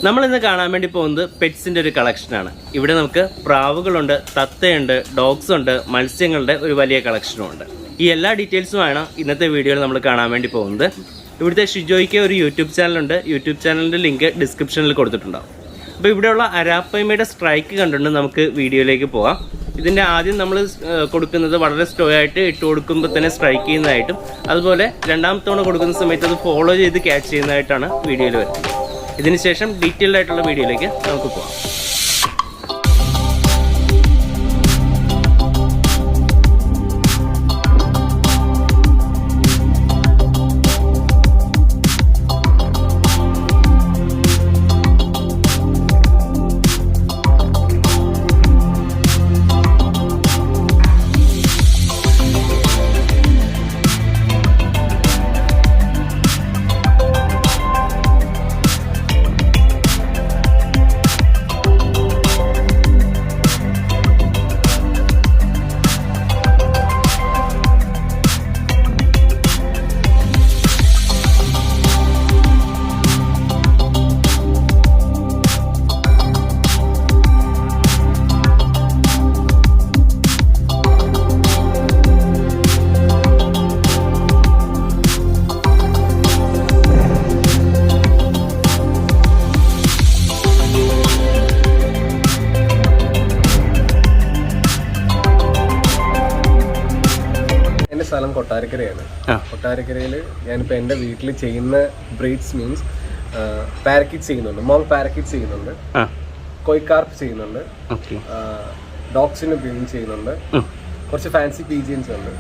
നമ്മളിന്ന് കാണാൻ വേണ്ടി പോകുന്നത് പെറ്റ്സിൻ്റെ ഒരു കളക്ഷനാണ്. ഇവിടെ നമുക്ക് പ്രാവുകളുണ്ട്, തത്തയുണ്ട്, ഡോഗ്സ് ഉണ്ട്, മത്സ്യങ്ങളുടെ ഒരു വലിയ കളക്ഷനും ഉണ്ട്. ഈ എല്ലാ ഡീറ്റെയിൽസുമാണ് ഇന്നത്തെ വീഡിയോയിൽ നമ്മൾ കാണാൻ വേണ്ടി പോകുന്നത്. ഇവിടുത്തെ ഷിജോയ്ക്ക് ഒരു യൂട്യൂബ് ചാനലുണ്ട്. യൂട്യൂബ് ചാനലിൻ്റെ ലിങ്ക് ഡിസ്ക്രിപ്ഷനിൽ കൊടുത്തിട്ടുണ്ടാവും. അപ്പോൾ ഇവിടെയുള്ള അരാപ്പൈമയുടെ സ്ട്രൈക്ക് കണ്ടുകൊണ്ട് നമുക്ക് വീഡിയോയിലേക്ക് പോകാം. ഇതിൻ്റെ ആദ്യം നമ്മൾ കൊടുക്കുന്നത് വളരെ സ്ലോ ആയിട്ട് ഇട്ട് കൊടുക്കുമ്പോൾ തന്നെ സ്ട്രൈക്ക് ചെയ്യുന്നതായിട്ടും, അതുപോലെ രണ്ടാമത്തെ തവണ കൊടുക്കുന്ന സമയത്ത് അത് ഫോളോ ചെയ്ത് ക്യാച്ച് ചെയ്യുന്നതായിട്ടാണ് വീഡിയോയിൽ വരുന്നത്. ഇതിനുശേഷം ഡീറ്റെയിൽഡ് ആയിട്ടുള്ള വീഡിയോയിലേക്ക് നമുക്ക് പോകാം. സ്ഥലം കൊട്ടാരക്കരയാണ്. കൊട്ടാരക്കരയിൽ ഞാനിപ്പോൾ എൻ്റെ വീട്ടിൽ ചെയ്യുന്ന ബ്രീഡ്സ് മീൻസ് പാരക്കിറ്റ്സ് ചെയ്യുന്നുണ്ട്, മോങ് പാരക്കിറ്റ്സ് ചെയ്യുന്നുണ്ട്, carp ചെയ്യുന്നുണ്ട്, ഡോഗ്സിന് ബ്രീഡിങ് ചെയ്യുന്നുണ്ട്, കുറച്ച് ഫാൻസി പീജിയൻസ് ഉണ്ട്,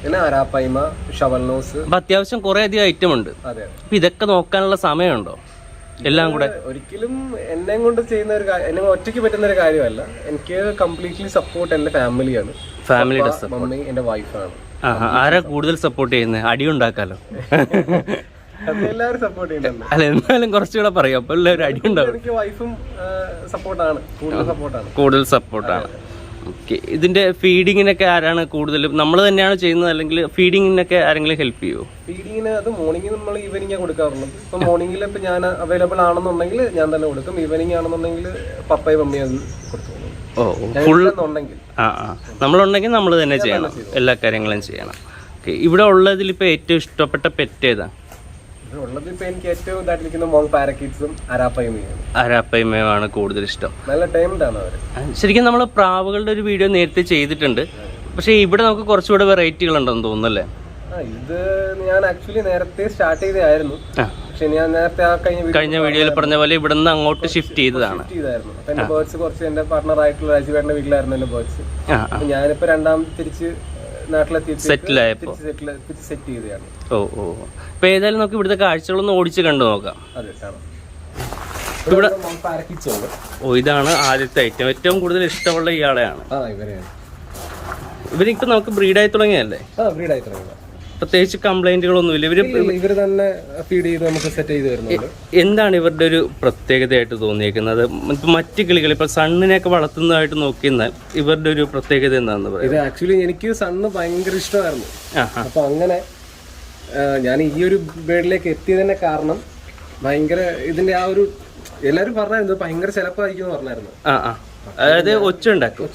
പിന്നെ അരാപ്പൈമ, ഷവൽനോസ്. അത്യാവശ്യം കുറെ അധികം ഐറ്റം ഉണ്ട്. അതെ. ഇതൊക്കെ നോക്കാനുള്ള സമയമുണ്ടോ? എല്ലാം കൂടെ ഒരിക്കലും എന്നെ കൊണ്ട് ചെയ്യുന്ന ഒരു എന്നെ ഒറ്റയ്ക്ക് പറ്റുന്ന ഒരു കാര്യമല്ല. എനിക്ക് കംപ്ലീറ്റ്ലി സപ്പോർട്ട് എൻ്റെ ഫാമിലിയാണ്. ഫാമിലിയുടെ മമ്മി, എൻ്റെ വൈഫാണ്. ആരാ കൂടുതൽ സപ്പോർട്ട് ചെയ്യുന്നത്? അടി ഉണ്ടാക്കാലോ. എല്ലാവരും സപ്പോർട്ട് ചെയ്യുന്നുണ്ട്. അല്ല, എന്നാലും കുറച്ചുകൂടെ പറയാം. അപ്പൊ എല്ലാവരും അടി ഉണ്ടാവും. എനിക്ക് വൈഫും സപ്പോർട്ടാണ്, കൂടുതൽ സപ്പോർട്ടാണ്. ഓക്കെ. ഇതിന്റെ ഫീഡിങ്ങിനൊക്കെ ആരാണ് കൂടുതലും? നമ്മൾ തന്നെയാണ് ചെയ്യുന്നത്, അല്ലെങ്കിൽ ഫീഡിങ്ങിനൊക്കെ ആരെങ്കിലും ഹെൽപ്പ് ചെയ്യുമോ? ഫീഡിങ്ങിന് അത് മോർണിംഗ് നമ്മൾ ഈവനിങ് കൊടുക്കാറുള്ളത്. ഇപ്പൊ മോർണിംഗിൽ ഇപ്പൊ ഞാൻ അവൈലബിൾ ആണെന്നുണ്ടെങ്കിൽ ഞാൻ തന്നെ കൊടുക്കും. ഈവനിങ് ആണെന്നുണ്ടെങ്കിൽ പപ്പയും മമ്മിയും കൊടുക്കും. നമ്മളുണ്ടെങ്കിൽ നമ്മൾ തന്നെ ചെയ്യണം, എല്ലാ കാര്യങ്ങളും ചെയ്യണം. ഓക്കെ. ഇവിടെ ഉള്ളതിൽ ഇപ്പൊ ഏറ്റവും ഇഷ്ടപ്പെട്ട പെറ്റ് ഏതാ? എനിക്ക് ഏറ്റവും ഇതായിട്ടിരിക്കുന്ന മോങ് പാരക്കിറ്റ്സും അരാപ്പൈമയാണ് കൂടുതൽ ഇഷ്ടം. നല്ല ടൈംഡ് ആണ് അവര്. ശരിക്കും നമ്മൾ പ്രാവുകളുടെ ഒരു വീഡിയോ നേരത്തെ ചെയ്തിട്ടുണ്ട്. പക്ഷെ ഇവിടെ നമുക്ക് കുറച്ചുകൂടെ വെറൈറ്റികൾ ഉണ്ടെന്ന് തോന്നുന്നല്ലേ? ഇത് ഞാൻ ആക്ച്വലി നേരത്തെ സ്റ്റാർട്ട് ചെയ്തായിരുന്നു. പക്ഷെ ഞാൻ നേരത്തെ കഴിഞ്ഞ വീഡിയോയിൽ പറഞ്ഞ പോലെ ഇവിടെ നിന്ന് അങ്ങോട്ട് ഷിഫ്റ്റ് ചെയ്തതാണ്. അപ്പൊ എന്റെ ബേർഡ്സ് കുറച്ച് എന്റെ പാർട്ണർ ആയിട്ടുള്ള രാജീവേട്ടന്റെ വീട്ടിലായിരുന്നു എന്റെ ബേർഡ്സ്. അപ്പൊ ഞാനിപ്പോ രണ്ടാമത് തിരിച്ച് നാട്ടിലെത്തി സെറ്റ് ചെയ്തതാണ്. ഓ. ഇപ്പൊ ഏതായാലും നമുക്ക് ഇവിടുത്തെ കാഴ്ചകളൊന്ന് ഓടിച്ച് കണ്ടു നോക്കാം. ഇവിടെ ഇതാണ് ആദ്യത്തെ ഐറ്റം. ഏറ്റവും കൂടുതൽ ഇഷ്ടമുള്ള ഇയാളെയാണ്. ഇവരിപ്പോ നമുക്ക് ബ്രീഡായി തുടങ്ങിയല്ലേ? ബ്രീഡായി തുടങ്ങി. പ്രത്യേകിച്ച് കംപ്ലൈന്റുകളൊന്നുമില്ല. ഇവര് തന്നെ ഫീഡ് ചെയ്ത് നമുക്ക് സെറ്റ് ചെയ്ത് തരുന്നുണ്ട്. എന്താണ് ഇവരുടെ ഒരു പ്രത്യേകതയായിട്ട് തോന്നിയേക്കുന്നത്? മറ്റു കിളികൾ ഇപ്പൊ സണ്ണിനെയൊക്കെ വളർത്തുന്നതായിട്ട് നോക്കിയാൽ ഇവരുടെ ഒരു പ്രത്യേകത എന്താണെന്ന് പറയാം? ഇത് ആക്ച്വലി എനിക്ക് സണ്ണ് ഭയങ്കര ഇഷ്ടമായിരുന്നു. അപ്പൊ അങ്ങനെ ഞാൻ ഈ ഒരു ബേഡിലേക്ക് എത്തിയതിന്റെ കാരണം ഭയങ്കര ഇതിന്റെ ആ ഒരു എല്ലാരും പറഞ്ഞായിരുന്നു ഭയങ്കര ചിലപ്പായിരിക്കും പറഞ്ഞായിരുന്നു. അതായത് ഒച്ച ഉണ്ടാക്കും.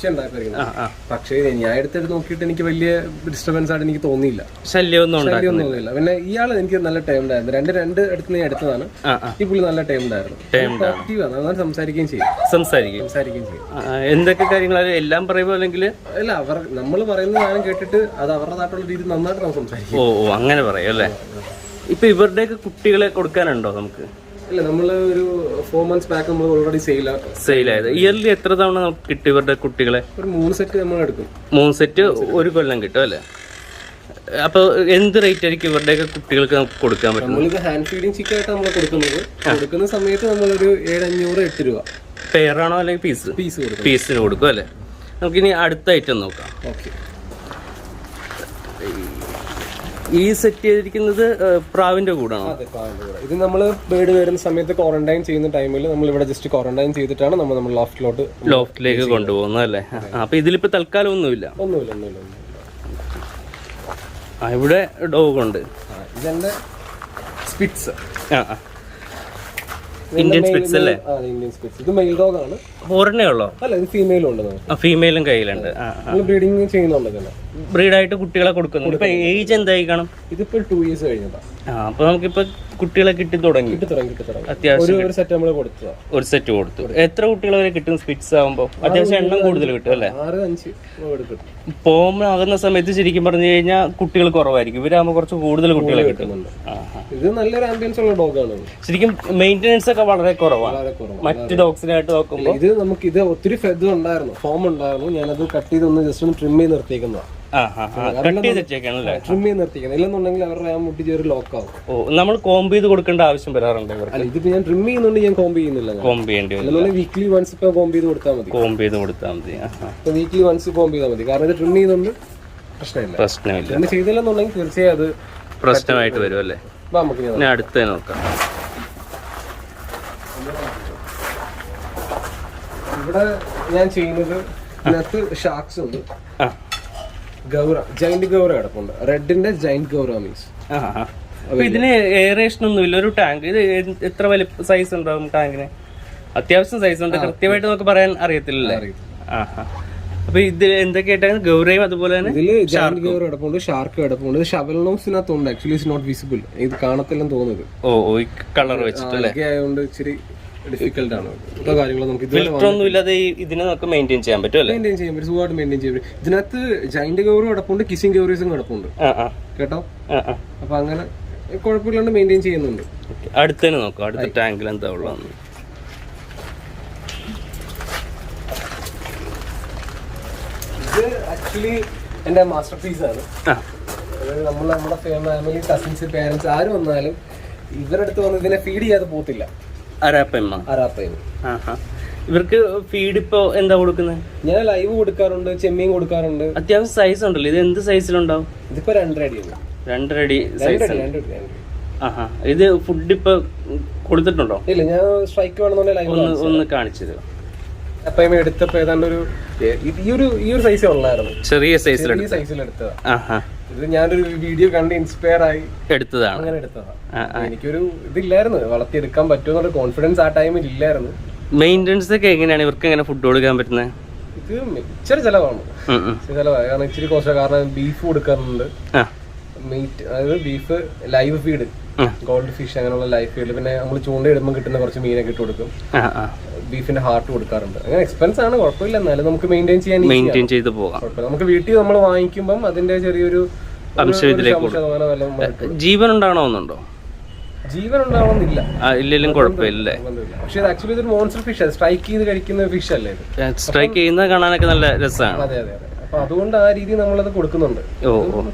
പക്ഷേ ഞാൻ എടുത്തിട്ട് നോക്കിയിട്ട് എനിക്ക് വലിയ ഡിസ്റ്റർബൻസ് ആയിട്ട് എനിക്ക് തോന്നിയില്ല. ശല്യമൊന്നും തോന്നിയില്ല. പിന്നെ ഇയാള് എനിക്ക് നല്ല ടൈം ഉണ്ടായിരുന്നു. രണ്ട് അടുത്ത് ഞാൻ എടുത്തതാണ്. ഈ പുള്ളി നല്ല ടൈം ഉണ്ടായിരുന്നു. നന്നായി സംസാരിക്കുകയും ചെയ്യും. എന്തൊക്കെ കാര്യങ്ങൾ എല്ലാം പറയുമോ? അല്ലെങ്കിൽ അല്ല, നമ്മൾ പറയുന്ന സാധനം കേട്ടിട്ട് അത് അവരുടേതായിട്ടുള്ള രീതി നന്നായിട്ട് നമുക്ക് സംസാരിക്കും. ഓ, അങ്ങനെ പറയും അല്ലേ? ഇപ്പൊ ഇവരുടെയൊക്കെ കുട്ടികളെ കൊടുക്കാനുണ്ടോ നമുക്ക്? ഇല്ല, നമ്മൾ ഒരു 4 months ബാക്ക് നമ്മൾ ഓൾറെഡി സെയിലായത്. ഇയർലി എത്ര തവണ നമുക്ക് കിട്ടും ഇവരുടെ കുട്ടികളെ? ഒരു 3 സെറ്റ് നമ്മൾ എടുക്കും. 3 സെറ്റ് ഒരു കൊല്ലം കിട്ടും അല്ലേ? അപ്പൊ എന്ത് റേറ്റ് ആയിരിക്കും ഇവരുടെയൊക്കെ കുട്ടികൾക്ക് നമുക്ക് കൊടുക്കാൻ പറ്റും? നമ്മളിത് ഹാൻഡ് ഫീഡിങ് ചിക്കായിട്ട് നമ്മൾ കൊടുക്കുന്ന സമയത്ത് നമ്മളൊരു 700-8 രൂപ. പെയറാണോ അല്ലെങ്കിൽ പീസിന് കൊടുക്കും അല്ലേ? നമുക്കിനി അടുത്ത ഐറ്റം നോക്കാം. ഓക്കെ. ഈ സെറ്റ് ചെയ്തിരിക്കുന്നത് പ്രാവിന്റെ കൂടാണോ? ഇത് നമ്മൾ ബേർഡ് വരുന്ന സമയത്ത് ക്വാറന്റൈൻ ചെയ്യുന്ന ടൈമിൽ നമ്മൾ ഇവിടെ ജസ്റ്റ് ക്വാറന്റൈൻ ചെയ്തിട്ടാണ് നമ്മൾ ലോഫ്റ്റിലേക്ക് കൊണ്ടുപോകുന്നത് അല്ലേ? അപ്പൊ ഇതിലിപ്പോ തൽക്കാലം ഒന്നുമില്ല. ഇവിടെ ഡോഗ് ഉണ്ട്. ഇതെന്റെ സ്പിറ്റ്സ്. ഇന്ത്യൻ സ്പിറ്റ്സ് അല്ലേ? Indian spitz. ഇത് മെയിൽ ഡോഗ് ആണ്. ഒരെണ്ണേ ഉള്ളോ? അല്ല, ഇത് ഫീമെയിലും ഉണ്ട് നമുക്ക്. ഫീമെയിലും കയ്യിലുണ്ട്. ബ്രീഡിങ് ചെയ്യുന്നുണ്ട് ഇതിന്. ബ്രീഡായിട്ട് കുട്ടികളെ കൊടുക്കുന്നു. ഇപ്പൊ ഏജ് എന്തായി കാണും? ഇതിപ്പോ 2 years കഴിഞ്ഞതാ. അപ്പൊ നമുക്കിപ്പോ കുട്ടികളെ കിട്ടി തുടങ്ങി. അത്യാവശ്യം ഒരു സെറ്റ് നമ്മൾ കൊടുത്തതാ. ഒരു സെറ്റ് കൊടുത്തു. എത്ര കുട്ടികൾ വരെ കിട്ടും സ്പിറ്റ്സ് ആകുമ്പോ? അത്യാവശ്യം എണ്ണം കൂടുതൽ കിട്ടും അല്ലേ? 6-5 ആകുന്ന സമയത്ത് ശരിക്കും പറഞ്ഞു കഴിഞ്ഞാൽ കുട്ടികൾ കുറവായിരിക്കും. ഇവരാകുമ്പോൾ കുറച്ച് കൂടുതൽ കുട്ടികളെ കിട്ടുന്നുണ്ട്. ഇത് നല്ലൊരു ആംബിയൻസ് ഉള്ള ഡോഗാണ്. ശരിക്കും മെയിൻ്റെനൻസ് ഒക്കെ വളരെ കുറവാണ് മറ്റ് ഡോഗ്സിനായിട്ട് നോക്കുമ്പോൾ. ഇത് നമുക്ക് ഇത് ഒത്തിരി ഫെദ് ഉണ്ടായിരുന്നു, ഫോം ഉണ്ടായിരുന്നു. ഞാനത് കട്ട് ചെയ്ത് ഒന്ന് ജസ്റ്റ് ഒന്ന് ട്രിം ചെയ്ത് നിർത്തിയേക്കുന്നതാണ്. ട്രിം ചെയ്ത് നിർത്തിക്കുന്നത്. ഇല്ലെന്നുണ്ടെങ്കിൽ അവരുടെ ആ മുട്ടി ചെറിയ ലോക്ക് ആവും. നമ്മൾ കോംബ് ചെയ്ത് കൊടുക്കേണ്ട ആവശ്യം വരാറുണ്ട്. ഇതിപ്പോ ഞാൻ ട്രിം ചെയ്യുന്നുണ്ട്, ഞാൻ കോംബ് ചെയ്യുന്നില്ല. കോംബ് ചെയ്യേണ്ടി വരും. വീക്ക്ലി വൺസ് ഇപ്പൊ കോംബ് ചെയ്ത് കൊടുത്താൽ മതി. കോംബ് ചെയ്ത് കൊടുത്താൽ മതി. വീക്ക്ലി വൺസ് കോംബ് ചെയ്താൽ മതി. കാരണം ഇത് ട്രിം ചെയ്യുന്നുണ്ട്, പ്രശ്നമില്ല. അങ്ങനെ ചെയ്തില്ലെന്നുണ്ടെങ്കിൽ തീർച്ചയായും അത് പ്രശ്നമായിട്ട് വരും അല്ലേ? നമുക്ക് അടുത്ത നോക്കാം. ഇവിടെ ഞാൻ ചെയ്യുന്നത് ഇതിനകത്ത് ഷാർക്സ് ഉണ്ട്. ഗൗറ, ജൈന്റ് ഗൗറ കിടപ്പുണ്ട്. റെഡിന്റെ ജൈന്റ് ഗൗറ മീൻസ്. ഇതിന് എയറേഷൻ ഒന്നും ഇല്ല. ഒരു ടാങ്ക് ഇത് എത്ര വലിയ സൈസ് ഉണ്ടാവും ടാങ്കിന്? അത്യാവശ്യം സൈസ് ഉണ്ട്. കൃത്യമായിട്ട് നമുക്ക് പറയാൻ അറിയത്തില്ലല്ലേ? അപ്പൊ ഇത് എന്തൊക്കെയായിട്ടാണ്? ഗൗരയും അതുപോലെ തന്നെ ഇതില് ജൈന്റ് ഗൗറ കിടപ്പുണ്ട്, ഷാർക്ക് കിടപ്പുണ്ട്. ഷവൽ നോസിനകത്തുണ്ട്. Actually it's not visible. ഇത് കാണത്തില്ലെന്ന് തോന്നുന്നത്. കളർ വെച്ചിട്ടല്ലേ? ആയതുകൊണ്ട് ഇച്ചിരി ഡിഫിക്കൽട്ട് ആണ്. കാര്യങ്ങളും നമുക്ക് ഫിൽറ്റർ ഒന്നും ഇല്ലാതെ ഇതിനെ നമുക്ക് മെയിൻറ്റെയിൻ ചെയ്യാൻ പറ്റും അല്ലേ? മെയിൻറ്റെയിൻ ചെയ്യാൻ പറ്റും, സുഖമായിട്ട് മെയിൻറ്റെയിൻ ചെയ്യാൻ പറ്റും. ഇതിനകത്ത് ജൈന്റ് ഗൗറ കിടപ്പുണ്ട്, കിസിംഗ് ഗൗറീസും കിടപ്പുണ്ട് കേട്ടോ. അപ്പൊ അങ്ങനെ കുഴപ്പമില്ലാണ്ട് മെയിൻറ്റെയിൻ ചെയ്യുന്നുണ്ട്. അടുത്തന്നെ നോക്കാം. അടുത്ത ടാങ്കിൽ എന്താ ഉള്ളതെന്ന്. ഇത് ആക്ച്വലി എന്റെ മാസ്റ്റർ പീസ് ആണ്. നമ്മുടെ ഫാമിലി, കസിൻസ്, പേരൻസ് ആര് വന്നാലും ഇവരടുത്ത് വന്ന് ഇതിനെ ഫീഡ് ചെയ്യാതെ പോകത്തില്ല. അരാപ്പൈമ. ഇവർക്ക് ഫീഡ് ഇപ്പൊ എന്താ കൊടുക്കുന്നത്? ഞാൻ ലൈവ് കൊടുക്കാറുണ്ട്, ചെമ്മീൻ കൊടുക്കാറുണ്ട്. അത്യാവശ്യം സൈസ് ഉണ്ടല്ലോ. ഇത് എന്ത് സൈസിലുണ്ടാവും? ഇതിപ്പോ 2.5 അടി. 2.5 അടി സൈസ്. ഇത് ഫുഡ് ഇപ്പൊ കൊടുത്തിട്ടുണ്ടോ? ഇല്ല, ഞാൻ സ്ട്രൈക്ക് വേണമെന്നുണ്ടെങ്കിൽ ഒന്ന് കാണിച്ചത്. അപ്പം എടുത്തപ്പോ ഏതാണ്ട് ഒരു ഈ ഒരു സൈസേ ഉള്ളായിരുന്നു. ചെറിയ സൈസിൽ എടുത്തതാ. ഇത് ഞാനൊരു വീഡിയോ കണ്ട് ഇൻസ്പയർ ആയി എടുത്തതാണ്. അങ്ങനെ എടുത്തതാണ്. എനിക്കൊരു ഇതില്ലായിരുന്നു, വളർത്തിയെടുക്കാൻ പറ്റുമെന്നുള്ള കോൺഫിഡൻസ് ആ ടൈമിൽ ഇല്ലായിരുന്നു. മെയിൻ്റെനൻസ് ഒക്കെ എങ്ങനെയാണ്? ഇവർക്ക് എങ്ങനെ ഫുഡ് കൊടുക്കാൻ പറ്റുന്നത്? ഇത് ഇച്ചിരി ചെലവാണ്. കാരണം ഇച്ചിരി കോസ്റ്റ. കാരണം ബീഫ് കൊടുക്കാറുണ്ട്, മീറ്റ്, അതായത് beef, live feed, gold fish, അങ്ങനെയുള്ള ലൈവ് ഫീഡ്. പിന്നെ നമ്മൾ ചൂണ്ടയിടുമ്പോൾ കിട്ടുന്ന കുറച്ച് മീനൊക്കെ ഇട്ട് കൊടുക്കും. ബീഫിന്റെ ഹാർട്ട് കൊടുക്കാറുണ്ട്. അങ്ങനെ എക്സ്പെൻസ് ആണ്, കുഴപ്പമില്ല. എന്നാലും നമുക്ക് മെയിൻറ്റെയിൻ ചെയ്ത് പോകാം. നമുക്ക് വീട്ടിൽ നമ്മൾ വാങ്ങിക്കുമ്പോൾ അതിന്റെ ചെറിയൊരു ജീവൻ ഉണ്ടാവണമെന്നുണ്ടോ? ജീവൻ ഉണ്ടാവണമെന്നില്ല. ഇല്ലെങ്കിലും കുഴപ്പമില്ലേ? പക്ഷെ ആക്ച്വലി ഇതൊരു മോൺസ്റ്റർ ഫിഷ് ആണ്. സ്ട്രൈക്ക് ചെയ്ത് കഴിക്കുന്ന ഫിഷ് അല്ലേ ഇത്? സ്ട്രൈക്ക് ചെയ്യുന്നത് കാണാനൊക്കെ നല്ല രസമാണ്. അതെ അതെ അതെ. അപ്പൊ അതുകൊണ്ട് ആ രീതിയിൽ നമ്മളത് കൊടുക്കുന്നുണ്ട്.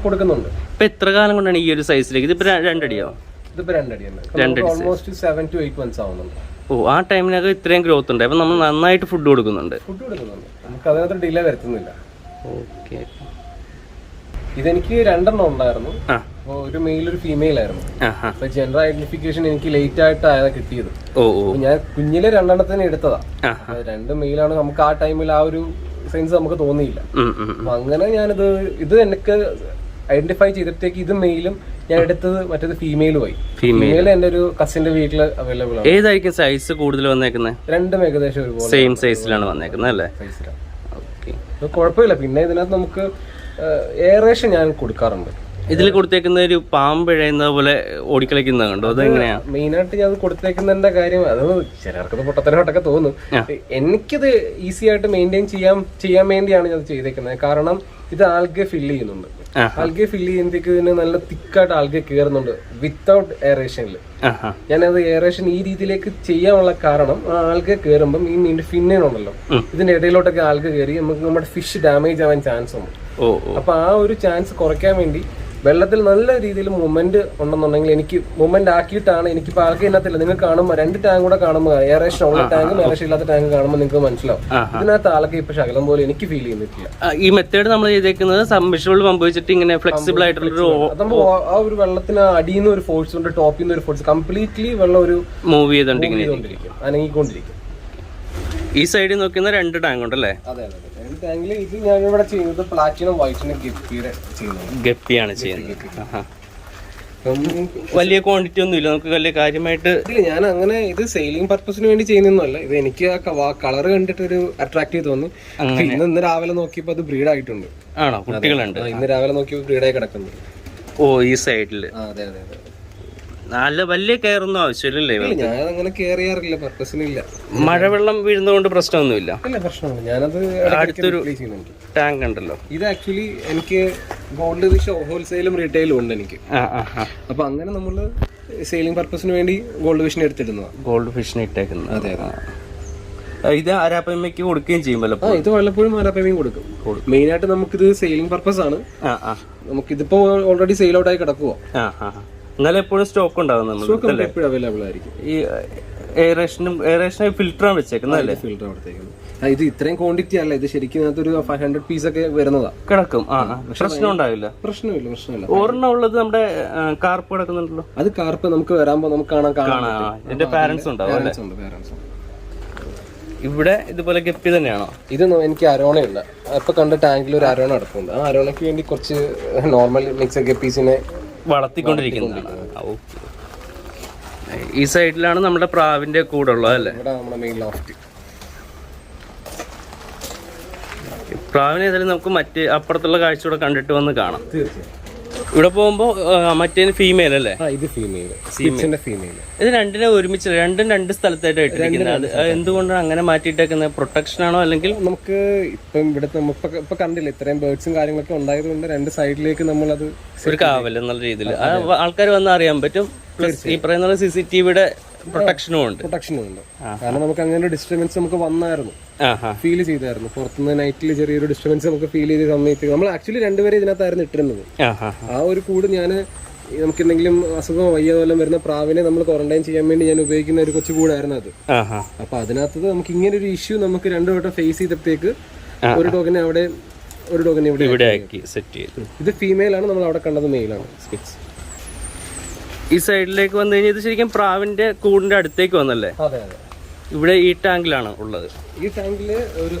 ഇപ്പൊ എത്ര കാലം കൊണ്ടാണ് ഈ ഒരു സൈസിലേക്ക്? ഇതിപ്പോ 2 അടിയോ? ഇതിപ്പോ 2 അടിയാണ്. ഓൾമോസ്റ്റ് 7 to 8 months ആവുന്നുണ്ട്. ആ ടൈമിനൊക്കെ ഇത്രയും ഗ്രോത്ത് ഉണ്ട്. അപ്പൊ നമ്മൾ നന്നായിട്ട് ഫുഡ് കൊടുക്കുന്നുണ്ട്. നമുക്ക് അതിനകത്ത് ഡിലേ വരുത്തുന്നില്ല. ഇതെനിക്ക് 2 എണ്ണം ഉണ്ടായിരുന്നു. ഒരു മെയിൽ, ഒരു ഫീമെയിൽ ആയിരുന്നു. അപ്പൊ ജെൻഡർ ഐഡന്റിഫിക്കേഷൻ എനിക്ക് ലേറ്റ് ആയിട്ട് കിട്ടിയത്. ഞാൻ കുഞ്ഞിലെ 2 എണ്ണത്തിന് എടുത്തതാ. 2 മെയിലാണ്. നമുക്ക് ആ ടൈമിൽ ആ ഒരു സെൻസ് നമുക്ക് തോന്നിയില്ല. അപ്പൊ അങ്ങനെ ഇത് എനിക്ക് ഐഡന്റിഫൈ ചെയ്തിട്ടേക്ക് ഇത് മെയിലും ഞാൻ എടുത്തത്, മറ്റേത് ഫീമെയിലുമായി. ഫീമെയിൽ എന്റെ ഒരു കസിന്റെ വീട്ടിൽ അവൈലബിൾ ആണ്. ഏതായിരിക്കും സൈസ് കൂടുതൽ വന്നേക്കുന്നത്? 2 ഏകദേശം ഒരുപോലെ സെയിം സൈസിലാണ് വന്നേക്കുന്നത് അല്ലേ? കുഴപ്പമില്ല. പിന്നെ ഇതിനകത്ത് നമുക്ക് എയറേഷൻ ഞാൻ കൊടുക്കാറുണ്ട്. ഇതിൽ കൊടുത്തേക്കുന്ന ഒരു പാമ്പ് ഇഴയുന്നത് പോലെ ഓടിക്കളിക്കുന്നത് കണ്ടോ? അതെങ്ങനെയാ? മെയിനായിട്ട് ഞാൻ കൊടുത്തേക്കുന്നതിന്റെ കാര്യം, അത് ചിലർക്കത് പൊട്ടത്തരമായിട്ടൊക്കെ തോന്നും. എനിക്കിത് ഈസി ആയിട്ട് മെയിൻറ്റെയിൻ ചെയ്യാൻ വേണ്ടിയാണ് ഞാൻ ചെയ്തേക്കുന്നത്. കാരണം ഇത് ആൽഗെ ഫില്ല് ചെയ്യുന്നുണ്ട്. ആൽഗെ ഫില്ല് ചെയ്യുമ്പോഴത്തേക്ക് ഇതിന് നല്ല തിക്കായിട്ട് ആൽഗെ കയറുന്നുണ്ട് വിത്തൗട്ട് എയറേഷനിൽ. ഞാനത് എയറേഷൻ ഈ രീതിയിലേക്ക് ചെയ്യാനുള്ള കാരണം, ആൽഗെ കയറുമ്പം ഈ മീനിന്റെ ഫിന്നിനുണ്ടല്ലോ, ഇതിന്റെ ഇടയിലോട്ടൊക്കെ ആൽഗെ കയറി നമുക്ക് നമ്മുടെ ഫിഷ് ഡാമേജ് ആവാൻ ചാൻസ് ഉണ്ട്. അപ്പൊ ആ ഒരു ചാൻസ് കുറയ്ക്കാൻ വേണ്ടി വെള്ളത്തിൽ നല്ല രീതിയിൽ മൂവ്മെന്റ് ഉണ്ടെന്നുണ്ടെങ്കിൽ എനിക്ക് മൂവ്മെന്റ് ആക്കിയിട്ടാണ്. എനിക്കിപ്പോൾ ആൽഗെ ഇതിനകത്തില്ല. നിങ്ങൾ കാണുമ്പോൾ 2 ടാങ്ക് കൂടെ കാണുമ്പോൾ, എയറേഷൻ ഉള്ള ടാങ്കും എയറേഷൻ ഇല്ലാത്ത ടാങ്ക് കാണുമ്പോൾ നിങ്ങൾക്ക് മനസ്സിലാവും ഇതിനകത്ത് ആൽഗെ ഇപ്പൊ ശകലം പോലെ എനിക്ക് ഫീൽ ചെയ്യുന്നില്ല. ഈ മെത്തേഡ് നമ്മൾ ചെയ്തേക്കുന്നത് സബ്മിഷണൽ പമ്പ് വെച്ചിട്ട് ഇങ്ങനെ ഫ്ലെക്സിബിൾ ആയിട്ടുള്ള ആ ഒരു വെള്ളത്തിന് അടിയിൽ നിന്ന് ഒരു ഫോഴ്സ് ഉണ്ട്, ടോപ്പിൽ നിന്ന് ഒരു ഫോഴ്സ്, കംപ്ലീറ്റ്ലി വെള്ളം ഒരു മൂവ് ചെയ്തോണ്ടിരിക്കും, അനങ്ങിക്കൊണ്ടിരിക്കും. ഈ സൈഡിൽ നോക്കുന്ന 2 ടാങ്ക് ഉണ്ടല്ലേ? അതെ അതെ. ഇത് ഞാനിവിടെ ചെയ്യുന്നത് പ്ലാറ്റിനം വൈറ്റിന് ഗപ്പിയാണ് ചെയ്യുന്നത്. വലിയ ക്വാണ്ടിറ്റി ഒന്നും ഇല്ല, നമുക്ക് വലിയ കാര്യമായിട്ട് ഇല്ല. ഞാൻ അങ്ങനെ ഇത് സെയിലിംഗ് പർപ്പസിന് വേണ്ടി ചെയ്യുന്നൊന്നുമല്ല. ഇത് എനിക്ക് ആ കളർ കണ്ടിട്ട് ഒരു അട്രാക്റ്റീവ് തോന്നി. ഇന്ന് രാവിലെ നോക്കിയപ്പോ അത് ബ്രീഡ് ആയിട്ടുണ്ട്. ആണോ? കുട്ടികളുണ്ട്. ഇന്ന് രാവിലെ നോക്കിയപ്പോ ബ്രീഡായി കിടക്കുന്നു. ഓ, ഈ സൈഡില്. അതെ അതെ അതെ. നല്ല വലിയ കെയർ ഒന്നും ആവശ്യമില്ലല്ലേ? ഞാൻ അങ്ങനെ കെയർ ചെയ്യാറില്ല, പർപ്പസിനില്ല. മഴവെള്ളം വീഴുന്നതുകൊണ്ട് പ്രശ്നമൊന്നുമില്ല. ഇല്ല, പ്രശ്നമില്ല. ഞാനത് അടുത്തൊരു ടാങ്ക് ഉണ്ടല്ലോ. ഇത് ആക്ച്വലി എനിക്ക് ഗോൾഡ് ഫിഷ് ഹോൾസെയിലും റീറ്റെയിലും ഉണ്ട് എനിക്ക്. അപ്പൊ അങ്ങനെ നമ്മള് സെയിലിംഗ് പർപ്പസിന് വേണ്ടി ഗോൾഡ് ഫിഷിനെ എടുത്തിരുന്നതാണ്. ഗോൾഡ് ഫിഷിനെ ഇട്ടേക്കുന്നത്. അതെ അതെ. ഇത് അരാപ്പയ്മയ്ക്ക് കൊടുക്കുകയും ചെയ്യുമല്ലോ. ഇത് വല്ലപ്പോഴും അരാപ്പയ്മയും കൊടുക്കും. മെയിൻ ആയിട്ട് നമുക്കിത് സെയിലിംഗ് പർപ്പസ് ആണ്. നമുക്കിതിപ്പോ ഓൾറെഡി സെയിൽ ഔട്ട് ആയി കിടക്കുവോ. എന്നാലും എപ്പോഴും സ്റ്റോക്ക് ഉണ്ടാവും. എപ്പോഴും അവൈലബിൾ ആയിരിക്കും. ഈ എയറേഷൻ ഫിൽറ്ററാണ് വെച്ചേക്കുന്നത്. ഫിൽറ്റർ കൊടുത്തേക്കുന്നത്. ഇത് ഇത്രയും ക്വാണ്ടിറ്റി അല്ല, ഇത് ശരിക്കും ഒരു 500 പീസ് ഒക്കെ വരുന്നതാ കിടക്കും. പ്രശ്നം ഉണ്ടാവില്ല. പ്രശ്നമില്ല. ഒരെണ്ണം ഉള്ളത് നമ്മുടെ കാർപ്പ് കിടക്കുന്നുണ്ടല്ലോ. അത് കാർപ്പ് നമുക്ക് വരുമ്പോ നമുക്ക് കാണാൻ. എന്റെ പാരന്റ്സ് ഉണ്ടാവും. ഇവിടെ ഇതുപോലെ ഗപ്പി തന്നെയാണോ? ഇത് എനിക്ക് അരോണയുണ്ട്. ഇപ്പൊ കണ്ട ടാങ്കിൽ ഒരു അരോണ നടക്കുന്നുണ്ട്. ആ അരോണയ്ക്ക് വേണ്ടി കുറച്ച് നോർമൽ മിക്സഡ് ഗപ്പീസിനെ വളർത്തിക്കൊണ്ടിരിക്കുന്നതാണ്. ഈ സൈഡിലാണ് നമ്മുടെ പ്രാവിന്റെ കൂടുള്ളത് അല്ലേ? പ്രാവിനെ ഏതായാലും നമുക്ക് മറ്റേ അപ്പുറത്തുള്ള കാഴ്ച കൂടെ കണ്ടിട്ട് വന്ന് കാണാം. ഇവിടെ പോകുമ്പോ മറ്റേ ഫീമെയിൽ അല്ലേ? ഇത് ഫീമെയിൽ. ഇത് രണ്ടിനെ ഒരുമിച്ച് രണ്ടും രണ്ട് സ്ഥലത്തായിട്ട് ഇട്ടിരിക്കുന്നത്. എന്തുകൊണ്ടാണ് അങ്ങനെ മാറ്റിയിട്ടേക്കുന്നത്? പ്രൊട്ടക്ഷൻ ആണോ അല്ലെങ്കിൽ നമുക്ക് ഇപ്പം ഇവിടെ ഇപ്പൊ കണ്ടില്ല ഇത്രയും ബേർഡ്സും കാര്യങ്ങളൊക്കെ ഉണ്ടായതുകൊണ്ട് രണ്ട് സൈഡിലേക്ക് നമ്മളത് ഒരു കാവൽ എന്നുള്ള രീതിയിൽ ആൾക്കാർ വന്ന് അറിയാൻ പറ്റും. പ്ലസ് ഈ പറയുന്ന CCTVയുടെ പ്രൊട്ടക്ഷനും ഉണ്ട്. കാരണം നമുക്ക് അങ്ങനെ ഡിസ്റ്റർബൻസ് നമുക്ക് വന്നായിരുന്നു, ഫീൽ ചെയ്തായിരുന്നു. പുറത്തുനിന്ന് നൈറ്റിൽ ചെറിയൊരു ഡിസ്റ്റർബൻസ് നമുക്ക് ഫീൽ ചെയ്ത സമയത്ത് നമ്മൾ ആക്ച്വലി രണ്ടുപേരെ ഇതിനകത്തായിരുന്നു ഇട്ടിരുന്നത്. ആ ഒരു കൂട് നമുക്ക് എന്തെങ്കിലും അസുഖമോ വയ്യോ വല്ലതും വരുന്ന പ്രാവിനെ നമ്മൾ ക്വാറന്റൈൻ ചെയ്യാൻ വേണ്ടി ഞാൻ ഉപയോഗിക്കുന്ന ഒരു കൊച്ചു കൂടായിരുന്നു അത്. അപ്പൊ അതിനകത്ത് നമുക്ക് ഇങ്ങനെ ഒരു ഇഷ്യൂ നമുക്ക് രണ്ടുവട്ടം ഫേസ് ചെയ്തപ്പോഴത്തേക്ക് ഒരു ഡോഗിനെ അവിടെ, ഒരു ഡോഗിനെ ഇവിടെ സെറ്റ് ചെയ്തു. ഇത് ഫീമെയിൽ ആണ്, നമ്മൾ അവിടെ കണ്ടത് മെയിലാണ്. ഈ സൈഡിലേക്ക് വന്നു കഴിഞ്ഞാൽ ഇത് ശരിക്കും പ്രാവിന്റെ കൂടിന്റെ അടുത്തേക്ക് വന്നല്ലേ? അതെ അതെ. ഇവിടെ ഈ ടാങ്കിലാണ് ഉള്ളത്. ഈ ടാങ്കില് ഒരു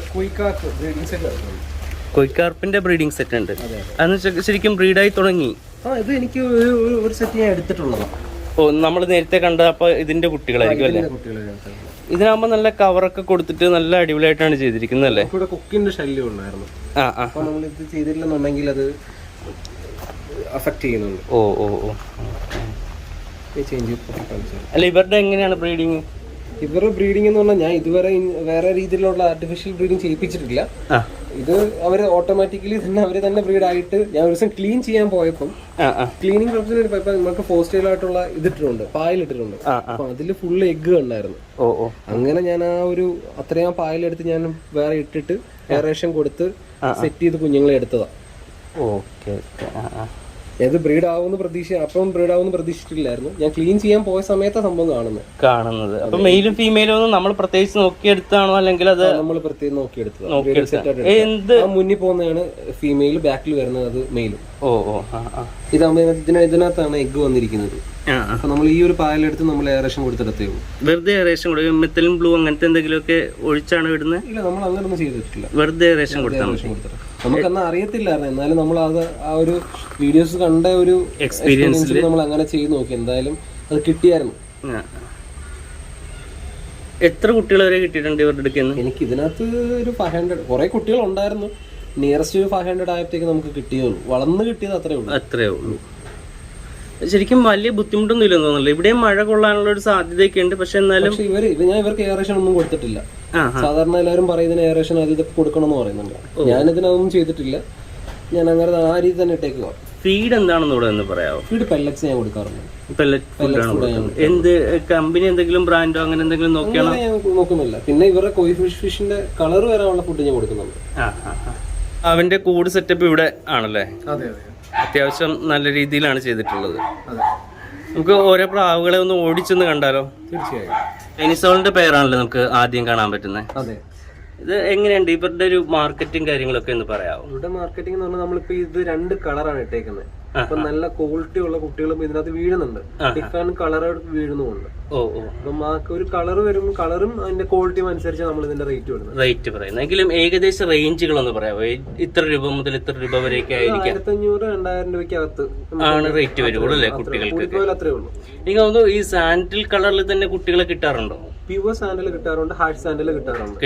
കൊയ്ക്കാർപ്പിന്റെ ബ്രീഡിംഗ് സെറ്റ് ഉണ്ട്. അന്ന് ശരിക്കും ബ്രീഡായി തുടങ്ങി. ഇത് എനിക്ക് ഒരു സെറ്റ് ഞാൻ എടുത്തിട്ടുള്ളത്. ഓ, നമ്മൾ നേരത്തെ കണ്ട അപ്പൊ ഇതിന്റെ കുട്ടികളായിരിക്കും അല്ലേ? ഇതിനാകുമ്പോ നല്ല കവറൊക്കെ കൊടുത്തിട്ട് നല്ല അടിപൊളിയായിട്ടാണ് ചെയ്തിരിക്കുന്നത് അല്ലേ? ഇവിടെ കുക്കിന്റെ ശല്യം ഉണ്ടായിരുന്നു. നമ്മൾ ഇത് ചെയ്തില്ലെന്നുണ്ടെങ്കിൽ അത് അഫക്ട് ചെയ്യുന്നുണ്ട്. അല്ല, ഇവരുടെ എങ്ങനെയാണ് ബ്രീഡിങ്? ഇവരുടെ ബ്രീഡിംഗ് എന്ന് പറഞ്ഞാൽ ഞാൻ ഇതുവരെ വേറെ രീതിയിലുള്ള ആർട്ടിഫിഷ്യൽ ബ്രീഡിംഗ് ചെയ്യിപ്പിച്ചിട്ടില്ല. ഇത് അവര് ഓട്ടോമാറ്റിക്കലി തന്നെ അവര് തന്നെ ബ്രീഡ് ആയിട്ട് ഞാൻ ഒരു ദിവസം ക്ലീൻ ചെയ്യാൻ പോയപ്പം ക്ലീനിങ് പർപ്പസിന് പോയപ്പോ നമുക്ക് ഫോസ്റ്റൈലായിട്ടുള്ള ഇതിട്ടിട്ടുണ്ട്, പായലിട്ടിട്ടുണ്ട്. അപ്പൊ അതില് ഫുള്ള് എഗ്ഗ് ഉണ്ടായിരുന്നു. അങ്ങനെ ഞാൻ ആ ഒരു അത്രയും പായലെടുത്ത് ഞാൻ വേറെ ഇട്ടിട്ട് എയറേഷൻ കൊടുത്ത് സെറ്റ് ചെയ്ത് കുഞ്ഞുങ്ങളെ എടുത്തതാ. ഏത് ബ്രീഡ് ആവുമെന്ന് പ്രതീക്ഷിച്ചിട്ടില്ലായിരുന്നു. ഞാൻ ക്ലീൻ ചെയ്യാൻ പോയ സമയത്ത് സംഭവം കാണുന്നത്. അപ്പൊ മെയിലും ഫീമെയിലും ഒന്നും നമ്മൾ പ്രത്യേകിച്ച് നോക്കിയെടുത്താണോ അല്ലെങ്കിൽ അത് നമ്മൾ പ്രത്യേകം നോക്കിയെടുത്തത്? മുന്നിൽ പോകുന്നതാണ് ഫീമെയിൽ, ബാക്കിൽ വരുന്നത് അത് മെയിലും. ഇതിനകത്താണ് എഗ്ഗ് വന്നിരിക്കുന്നത്. അപ്പൊ നമ്മൾ ഈ ഒരു പായലെടുത്ത് നമ്മൾ എയറേഷൻ കൊടുത്തെടുത്തേ ഉള്ളൂ. വെറുതെ എയറേഷൻ കൊടുക്കും? മെത്തലും ബ്ലൂ അങ്ങനത്തെ എന്തെങ്കിലുമൊക്കെ ഒഴിച്ചാണ് ഇടുന്നത്? ഇല്ല, നമ്മൾ അങ്ങനൊന്നും ചെയ്തിട്ടില്ല. വെറുതെ എയറേഷൻ കൊടുത്താൽ നമുക്കന്ന് അറിയത്തില്ലായിരുന്നു. എന്നാലും നമ്മൾ ആ ഒരു വീഡിയോസ് കണ്ട ഒരു എക്സ്പീരിയൻസിൽ നമ്മൾ അങ്ങനെ ചെയ്ത് നോക്കി. എന്തായാലും അത് കിട്ടിയായിരുന്നു. എത്ര കുട്ടികൾ വരെ കിട്ടിയിട്ടുണ്ട് ഇവരുടെ അടുക്കുന്നത്? എനിക്ക് ഇതിനകത്ത് ഒരു 500 കുറെ കുട്ടികൾ ഉണ്ടായിരുന്നു. നിയറസ്റ്റ് ഒരു 500 ആയപ്പോഴത്തേക്ക് നമുക്ക് കിട്ടിയുള്ളൂ. വളർന്ന് കിട്ടിയത് അത്രേ ഉള്ളൂ. ശരിക്കും വലിയ ബുദ്ധിമുട്ടൊന്നും ഇല്ലെന്ന് തോന്നുന്നില്ല. ഇവിടെ മഴ കൊള്ളാനുള്ള ഒരു സാധ്യതയൊക്കെ ഉണ്ട്. പക്ഷെ എന്നാലും ഞാൻ ഇവർക്ക് എയറേഷൻ ഒന്നും കൊടുത്തിട്ടില്ല. സാധാരണ എല്ലാവരും പറയുന്നതിന് എയറേഷൻ അത് ഇതൊക്കെ കൊടുക്കണം എന്ന് പറയുന്നുണ്ട്. ഞാനിതിനൊന്നും ചെയ്തിട്ടില്ല. ഞാൻ അങ്ങനെ ആ രീതി തന്നെ ഇട്ടേക്കുക. ഫീഡ് എന്താണെന്ന് ഇവിടെ ഒന്ന് പറയാമോ? ഫീഡ് പെല്ലറ്റ്സ് ഞാൻ കൊടുക്കാറുണ്ട്. എന്ത് കമ്പനി, എന്തെങ്കിലും ബ്രാൻഡോ അങ്ങനെ എന്തെങ്കിലും നോക്കിയാണോ? നോക്കുന്നില്ല. പിന്നെ ഇവരുടെ കോയി ഫിഷിന്റെ കളർ വരാനുള്ള ഫുഡ് ഞാൻ കൊടുക്കുന്നുണ്ട്. അവന്റെ കൂട് സെറ്റപ്പ് ഇവിടെ ആണല്ലേ? അതെ അതെ. അത്യാവശ്യം നല്ല രീതിയിലാണ് ചെയ്തിട്ടുള്ളത്. നമുക്ക് ഓരോ പ്രാവുകളെ ഒന്ന് ഓടിച്ചൊന്ന് കണ്ടാലോ? തീർച്ചയായും. ചൈനീസോളിന്റെ പേരാണല്ലോ നമുക്ക് ആദ്യം കാണാൻ പറ്റുന്നത്. അതെ. ഇത് എങ്ങനെയുണ്ട് ഇവരുടെ ഒരു മാർക്കറ്റിംഗ് കാര്യങ്ങളൊക്കെ ഒന്ന് പറയാമോ? ഇവിടെ മാർക്കറ്റിംഗ് എന്ന് പറഞ്ഞാൽ നമ്മളിപ്പോ ഇത് 2 കളറാണ് ഇട്ടേക്കുന്നത്. അപ്പൊ നല്ല ക്വാളിറ്റി ഉള്ള കുട്ടികളും ഇതിനകത്ത് വീഴുന്നുണ്ട്. ഡിഫറെന്റ് കളർ വീഴുന്നുമുണ്ട്. അപ്പം ആ ഒരു കളർ വരും, കളറും അതിന്റെ ക്വാളിറ്റിയും അനുസരിച്ച് നമ്മൾ ഇതിന്റെ റേറ്റ് വരുന്നത്. റേറ്റ് പറയുന്നത് എങ്കിലും ഏകദേശം റേഞ്ചുകളൊന്ന് പറയാമോ? ഇത്ര രൂപ മുതൽ ഇത്ര രൂപ വരെയൊക്കെ ആയിരിക്കും. 1500-2000 രൂപയ്ക്കകത്ത് ആണ് റേറ്റ് വരുള്ളൂ അല്ലേ കുട്ടികൾക്ക്? അത്രേ ഉള്ളൂ. എനിക്ക് തോന്നുന്നു ഈ സാൻഡിൽ കളറിൽ തന്നെ കുട്ടികളെ കിട്ടാറുണ്ടോ? പ്യുവർ സാൻഡൽ കിട്ടാറുണ്ട്, ഹാർഡ് സാൻഡൽ കിട്ടാറുണ്ട്.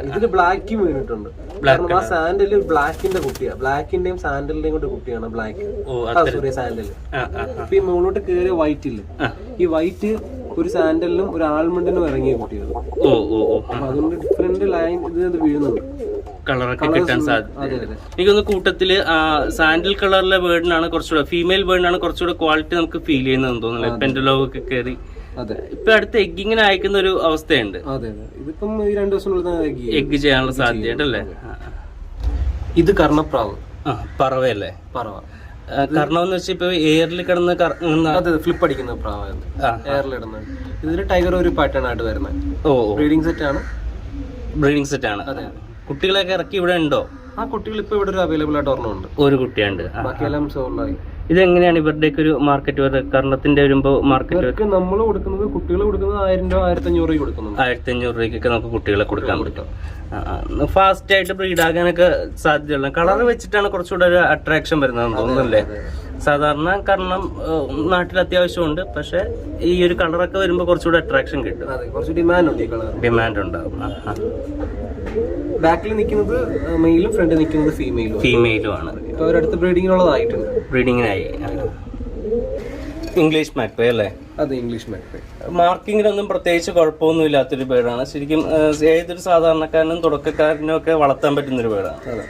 ഇതില് ബ്ലാക്ക് വീണിട്ടുണ്ട്. കാരണം ആ സാൻഡല് ബ്ലാക്കിന്റെ കുട്ടിയാണ്, ബ്ലാക്കിന്റെയും സാൻഡലിന്റെയും കൂടെ കുട്ടിയാണ് ബ്ലാക്ക്. Sorry sandal. ഇപ്പൊ ഈ മുകളിലോട്ട് കയറിയ വൈറ്റ് ഇല്ല, ഈ വൈറ്റ് ഒരു സാൻഡലിനും ഒരു ആൽമണ്ടിനും ഇറങ്ങിയ കുട്ടിയാണ്. അതുകൊണ്ട് ഡിഫറെന്റ് ലൈൻ ഇത് വീഴുന്നുണ്ട്, കളറൊക്കെ കിട്ടാൻ സാധ്യത. എനിക്കൊന്ന് കൂട്ടത്തില് സാൻഡിൽ കളറിലെ ബേർഡിനാണ് കുറച്ചുകൂടെ, ഫീമെയിൽ ബേർഡിനാണ് കുറച്ചുകൂടെ ക്വാളിറ്റി നമുക്ക് ഫീൽ ചെയ്യുന്നതെന്ന് തോന്നുന്നു. പെൻഡലോഗ് ഒക്കെ കയറി ഇപ്പൊ അടുത്ത എഗ്ഗിങ്ങിന് അയക്കുന്ന ഒരു അവസ്ഥയുണ്ട്. ഇതിപ്പം 2 ദിവസത്തിനുള്ളിൽ എഗ്ഗ് ചെയ്യാനുള്ള സാധ്യതയുണ്ടല്ലേ? ഇത് കർണപ്രാവ്, പറവയല്ലേ? പറവ. കർണം എന്ന് വെച്ചാൽ ഇപ്പൊ എയറിൽ കിടന്ന് ഫ്ലിപ്പ് അടിക്കുന്ന പ്രാവാണ്, എയറിൽ ഇടുന്നത്. ഇതില് ടൈഗർ ഒരു പാറ്റേൺ ആയിട്ട് വരുന്നത്. ബ്രീഡിംഗ് സെറ്റ് ആണ്. ബ്രീഡിംഗ് സെറ്റ് ആണ്. കുട്ടികളൊക്കെ ഇറക്കി ഇവിടെ ഉണ്ടോ? ആ കുട്ടികൾ ഇപ്പൊ ഇവിടെ ഒരു അവൈലബിൾ ആയിട്ട് ഒരെണ്ണമുണ്ട്, ഒരു കുട്ടിയുണ്ട്. ബാക്കിയെല്ലാം സോൾഡായി. ഇതെങ്ങനെയാണ് ഇവരുടെയൊക്കെ ഒരു മാർക്കറ്റ് വരുന്നത്? കർണത്തിന്റെ വരുമ്പോ മാർക്കറ്റ് നമ്മൾ കൊടുക്കുന്നത്, കുട്ടികൾ കൊടുക്കുന്നത് 1000 രൂപ 1500 രൂപ കൊടുക്കുന്നു. 1500 രൂപയ്ക്കൊക്കെ നമുക്ക് കുട്ടികളെ കൊടുക്കാൻ പറ്റും. ഫാസ്റ്റ് ആയിട്ട് ബ്രീഡ് ആകാനൊക്കെ സാധ്യതയുള്ള കളർ വെച്ചിട്ടാണ് കുറച്ചുകൂടെ ഒരു അട്രാക്ഷൻ വരുന്നതെന്ന് തോന്നുന്നല്ലേ? സാധാരണ കർണം നാട്ടിൽ അത്യാവശ്യമുണ്ട്, പക്ഷെ ഈ ഒരു കളറൊക്കെ വരുമ്പോ കുറച്ചുകൂടെ അട്രാക്ഷൻ കിട്ടും, കുറച്ച് ഡിമാൻഡ് ഉണ്ടാവും. ബാക്കിൽ നിൽക്കുന്നത് മെയിലും ഫ്രണ്ടിൽ നിൽക്കുന്നത് ഫീമെയിലും ആണ്. ഇപ്പൊ അവരടുത്ത് ബ്രീഡിങ്ങിനുള്ളതായിട്ടുണ്ട്. ബ്രീഡിങ്ങിനായി. ഇംഗ്ലീഷ് മാക്പേ അല്ലേ? അതെ, ഇംഗ്ലീഷ് മാക്പേ. മാർക്കിങ്ങിനൊന്നും പ്രത്യേകിച്ച് കുഴപ്പമൊന്നും ഇല്ലാത്തൊരു ബേർഡാണ്. ശരിക്കും ഏതൊരു സാധാരണക്കാരനും തുടക്കക്കാരനും ഒക്കെ വളർത്താൻ പറ്റുന്നൊരു ബേർഡാണ്.